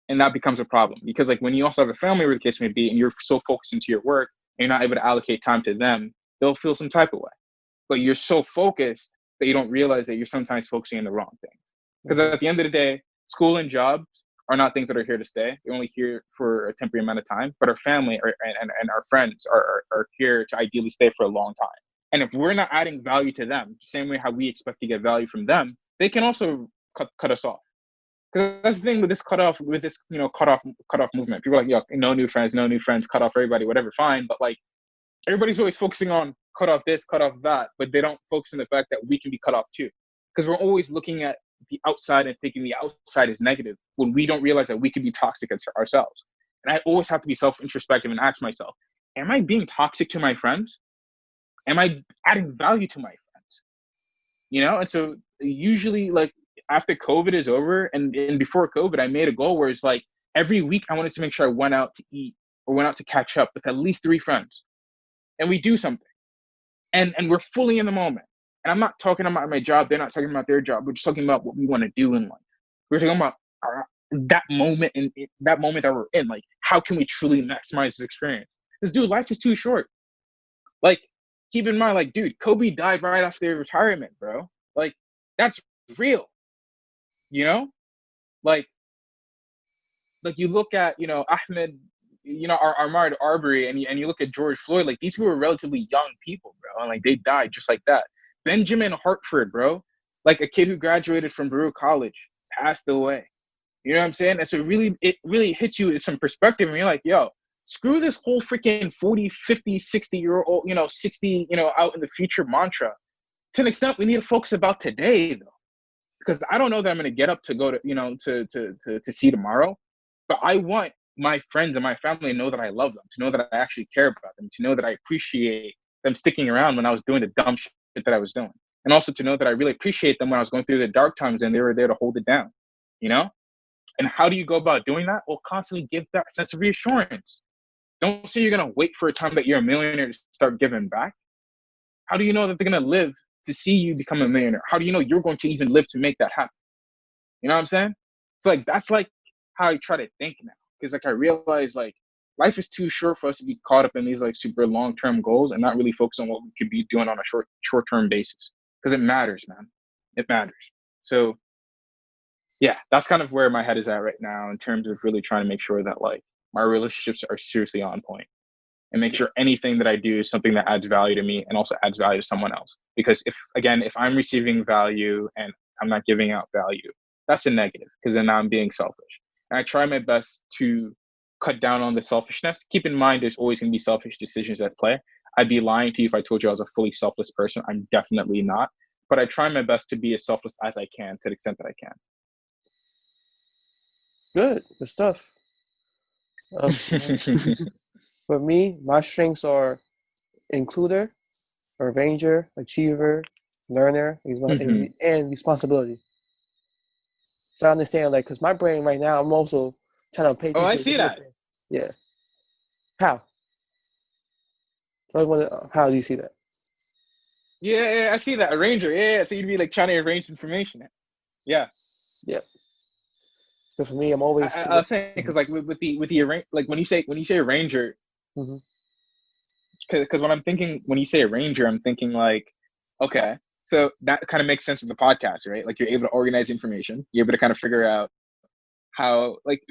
And that becomes a problem because like when you also have a family, where the case may be, and you're so focused into your work and you're not able to allocate time to them, they'll feel some type of way. But you're so focused that you don't realize that you're sometimes focusing on the wrong things. Because at the end of the day, school and jobs are not things that are here to stay. They're only here for a temporary amount of time. But our family and our friends are here to ideally stay for a long time. And if we're not adding value to them, same way how we expect to get value from them, they can also cut us off. Because that's the thing with this cutoff movement. People are like, no new friends, cut off everybody, whatever, fine. But like, everybody's always focusing on cut off this, cut off that, but they don't focus on the fact that we can be cut off too. Because we're always looking at the outside and thinking the outside is negative when we don't realize that we can be toxic ourselves. And I always have to be self-introspective and ask myself, am I being toxic to my friends? Am I adding value to my friends? And so usually like after COVID is over and before COVID, I made a goal where it's like every week I wanted to make sure I went out to eat or went out to catch up with at least 3 friends. And we do something. And we're fully in the moment. And I'm not talking about my job. They're not talking about their job. We're just talking about what we want to do in life. We're talking about that moment and that moment that we're in. Like, how can we truly maximize this experience? Because, dude, life is too short. Like, keep in mind, like, dude, Kobe died right after retirement, bro. Like, that's real. Like you look at, Ahmed, our Ahmaud Arbery, and you look at George Floyd, like these people were relatively young people, bro, and like they died just like that. Benjamin Hartford, bro, like a kid who graduated from Baruch College, passed away. You know what I'm saying? And so it really hits you with some perspective, and you're like, yo, screw this whole freaking 40, 50, 60-year-old, 60, out in the future mantra. To an extent, we need to focus about today, though. because I don't know that I'm gonna get up to go to to see tomorrow, but I want my friends and my family to know that I love them, to know that I actually care about them, to know that I appreciate them sticking around when I was doing the dumb shit that I was doing, and also to know that I really appreciate them when I was going through the dark times and they were there to hold it down, you know. And how do you go about doing that? Well, constantly give that sense of reassurance. Don't say you're gonna wait for a time that you're a millionaire to start giving back. How do you know that they're gonna live to see you become a millionaire? How do you know you're going to even live to make that happen? You know what I'm saying? It's like that's like how I try to think now. Because like I realize like life is too short for us to be caught up in these like super long term goals and not really focus on what we could be doing on a short term basis. Because it matters, man. It matters. So yeah, that's kind of where my head is at right now in terms of really trying to make sure that like my relationships are seriously on point and make sure anything that I do is something that adds value to me and also adds value to someone else. Because if I'm receiving value and I'm not giving out value, that's a negative because then I'm being selfish. And I try my best to cut down on the selfishness. Keep in mind, there's always going to be selfish decisions at play. I'd be lying to you if I told you I was a fully selfless person. I'm definitely not. But I try my best to be as selfless as I can to the extent that I can. Good stuff. For me, my strengths are includer, arranger, achiever, learner, and responsibility. So I understand, like, because my brain right now, I'm also trying to pay attention. Oh, I see that. Yeah. How? How do you see that? Yeah, I see that. Arranger. Yeah. So you'd be like trying to arrange information. Yeah. Yeah. So for me, I'm always. I was saying because like with the arrange, like when you say arranger, because when you say arranger, I'm thinking like, okay, so that kind of makes sense in the podcast, right? Like you're able to organize information, you're able to kind of figure out how, like,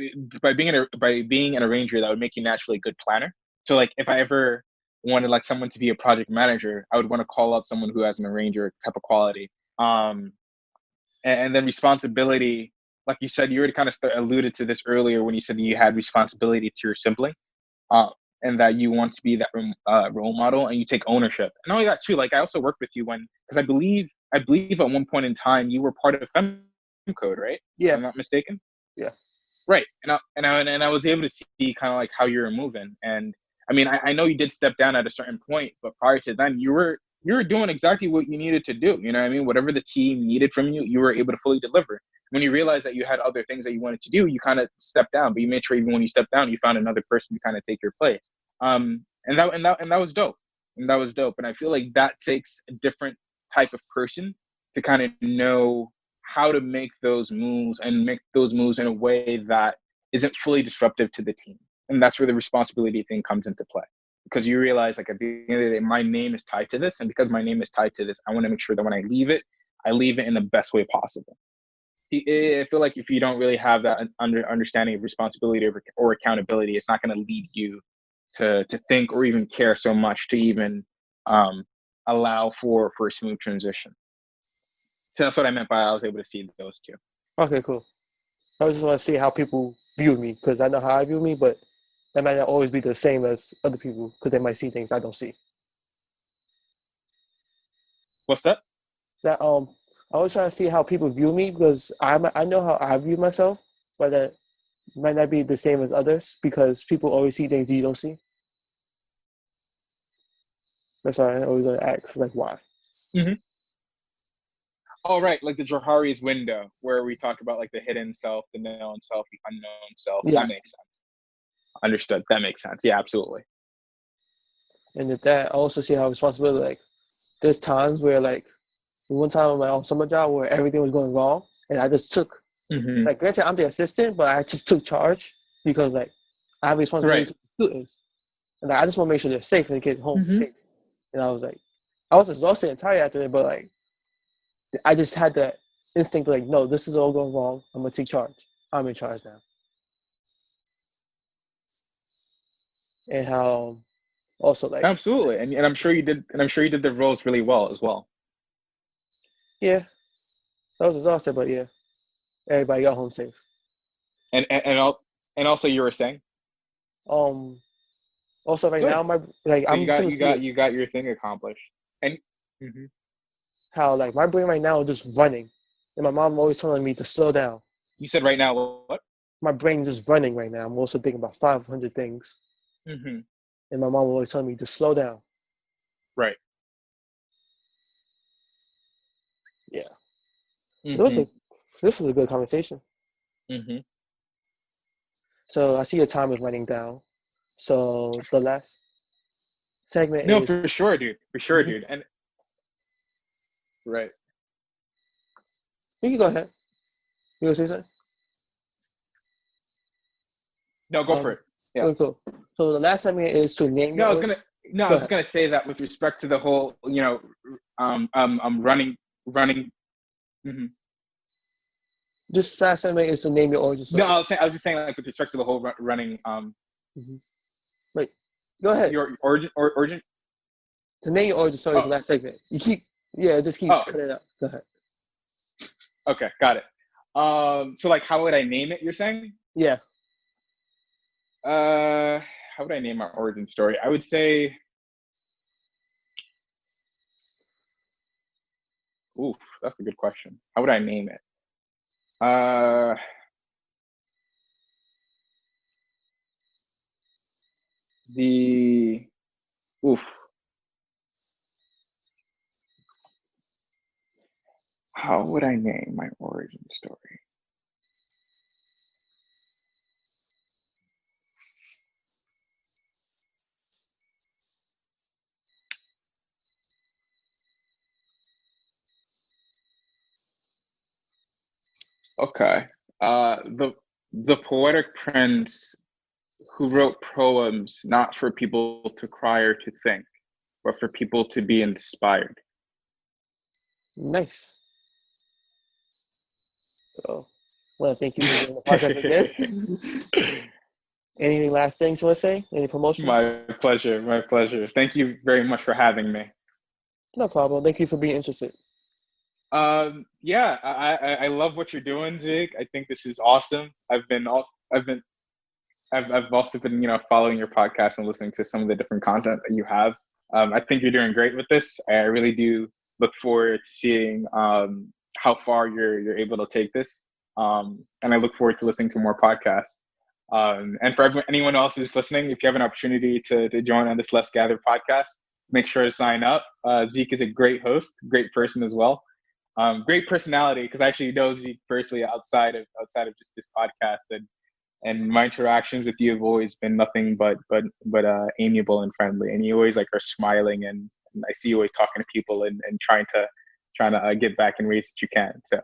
by being an arranger, that would make you naturally a good planner. So like if I ever wanted like someone to be a project manager, I would want to call up someone who has an arranger type of quality. And then responsibility, like you said, you already kind of alluded to this earlier when you said that you had responsibility to your sibling, and that you want to be that role model and you take ownership. And not only that too, like I also worked with you because I believe at one point in time you were part of Fem Code, right? Yeah. If I'm not mistaken. Yeah. Right. And I was able to see kind of like how you were moving. And I mean, I know you did step down at a certain point, but prior to then you were doing exactly what you needed to do. You know what I mean? Whatever the team needed from you, you were able to fully deliver. When you realized that you had other things that you wanted to do, you kind of stepped down, but you made sure even when you stepped down, you found another person to kind of take your place. And that was dope. And that was dope. And I feel like that takes a different type of person to kind of know how to make those moves and make those moves in a way that isn't fully disruptive to the team. And that's where the responsibility thing comes into play. Because you realize, like, at the end of the day, my name is tied to this. And because my name is tied to this, I want to make sure that when I leave it in the best way possible. I feel like if you don't really have that understanding of responsibility or accountability, it's not going to lead you to think or even care so much to even allow for a smooth transition. So that's what I meant by I was able to see those two. Okay, cool. I just want to see how people view me, because I know how I view me, but that might not always be the same as other people because they might see things I don't see. What's that? That I was trying to see how people view me because I know how I view myself, but that might not be the same as others because people always see things you don't see. That's why I always going to ask, like, why? Mm-hmm. Oh, right. Like the Johari's window where we talk about like the hidden self, the known self, the unknown self. Yeah. That makes sense. Understood. That makes sense. Yeah, absolutely. And with that, I also see how responsibility, like, there's times where, like, one time on my summer job where everything was going wrong, and I just took, like, granted, I'm the assistant, but I just took charge because, like, I have responsibility to the students. And like, I just want to make sure they're safe and they get home safe. And I was like, I was exhausted and tired after it, but, like, I just had that instinct, like, no, this is all going wrong. I'm going to take charge. I'm in charge now. And how also, like, absolutely. And I'm sure you did, the roles really well as well. Yeah. That was exhausted, but yeah. Everybody got home safe. And also you were saying? Also right now, you got your thing accomplished. And how, like, my brain right now is just running. And my mom always telling me to slow down. You said right now what? My brain's just running right now. I'm also thinking about 500 things. Mm-hmm. And my mom always telling me to slow down. Right. Yeah. Mm-hmm. This is a good conversation. Mm-hmm. So I see your time is running down. So the last segment No, is... for sure, dude. For sure, dude. And right. You can go ahead. You want to say something? No, go for it. Yeah. Okay, cool. So the last segment is to name No, your... I was gonna say that with respect to the whole, running. Mm-hmm. This last segment is to name your origin story. No, I was just saying, like, with respect to the whole running. Like, go ahead. Your origin. To name your origin story is the last segment. You keep, it just keeps cutting out. Go ahead. Okay, got it. So like, how would I name it? You're saying? Yeah. How would I name my origin story? I would say, oof, that's a good question. How would I name it? How would I name my origin story? Okay. The poetic prince who wrote poems not for people to cry or to think, but for people to be inspired. Nice. So, I want to thank you for doing the podcast again. Anything last things you want to say? Any promotions? My pleasure. My pleasure. Thank you very much for having me. No problem. Thank you for being interested. Yeah, I love what you're doing, Zeke. I think this is awesome. I've also been, following your podcast and listening to some of the different content that you have. I think you're doing great with this. I really do look forward to seeing how far you're able to take this. And I look forward to listening to more podcasts. And for anyone else who's listening, if you have an opportunity to join on this Let's Gather podcast, make sure to sign up. Zeke is a great host, great person as well. Great personality, because I actually know Zeke personally outside of just this podcast, and my interactions with you have always been nothing but amiable and friendly, and you always are smiling, and I see you always talking to people and trying to get back in ways that you can. So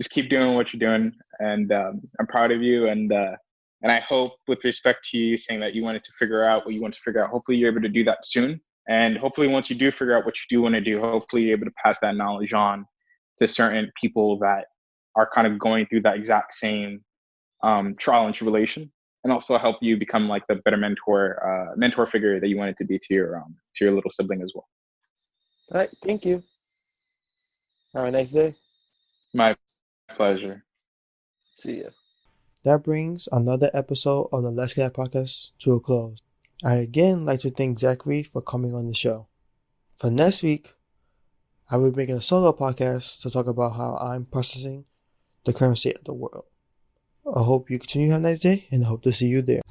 just keep doing what you're doing, and I'm proud of you, and I hope, with respect to you saying that you wanted to figure out what you want to figure out, hopefully you're able to do that soon, and hopefully once you do figure out what you do want to do, hopefully you're able to pass that knowledge on to certain people that are kind of going through that exact same trial and tribulation, and also help you become like the better mentor figure that you wanted to be to your little sibling as well. All right, thank you. Have a nice day. My pleasure. See ya. That brings another episode of the Let's Get podcast to a close. I again like to thank Zakari for coming on the show. For next week, I will be making a solo podcast to talk about how I'm processing the current state of the world. I hope you continue to have a nice day, and I hope to see you there.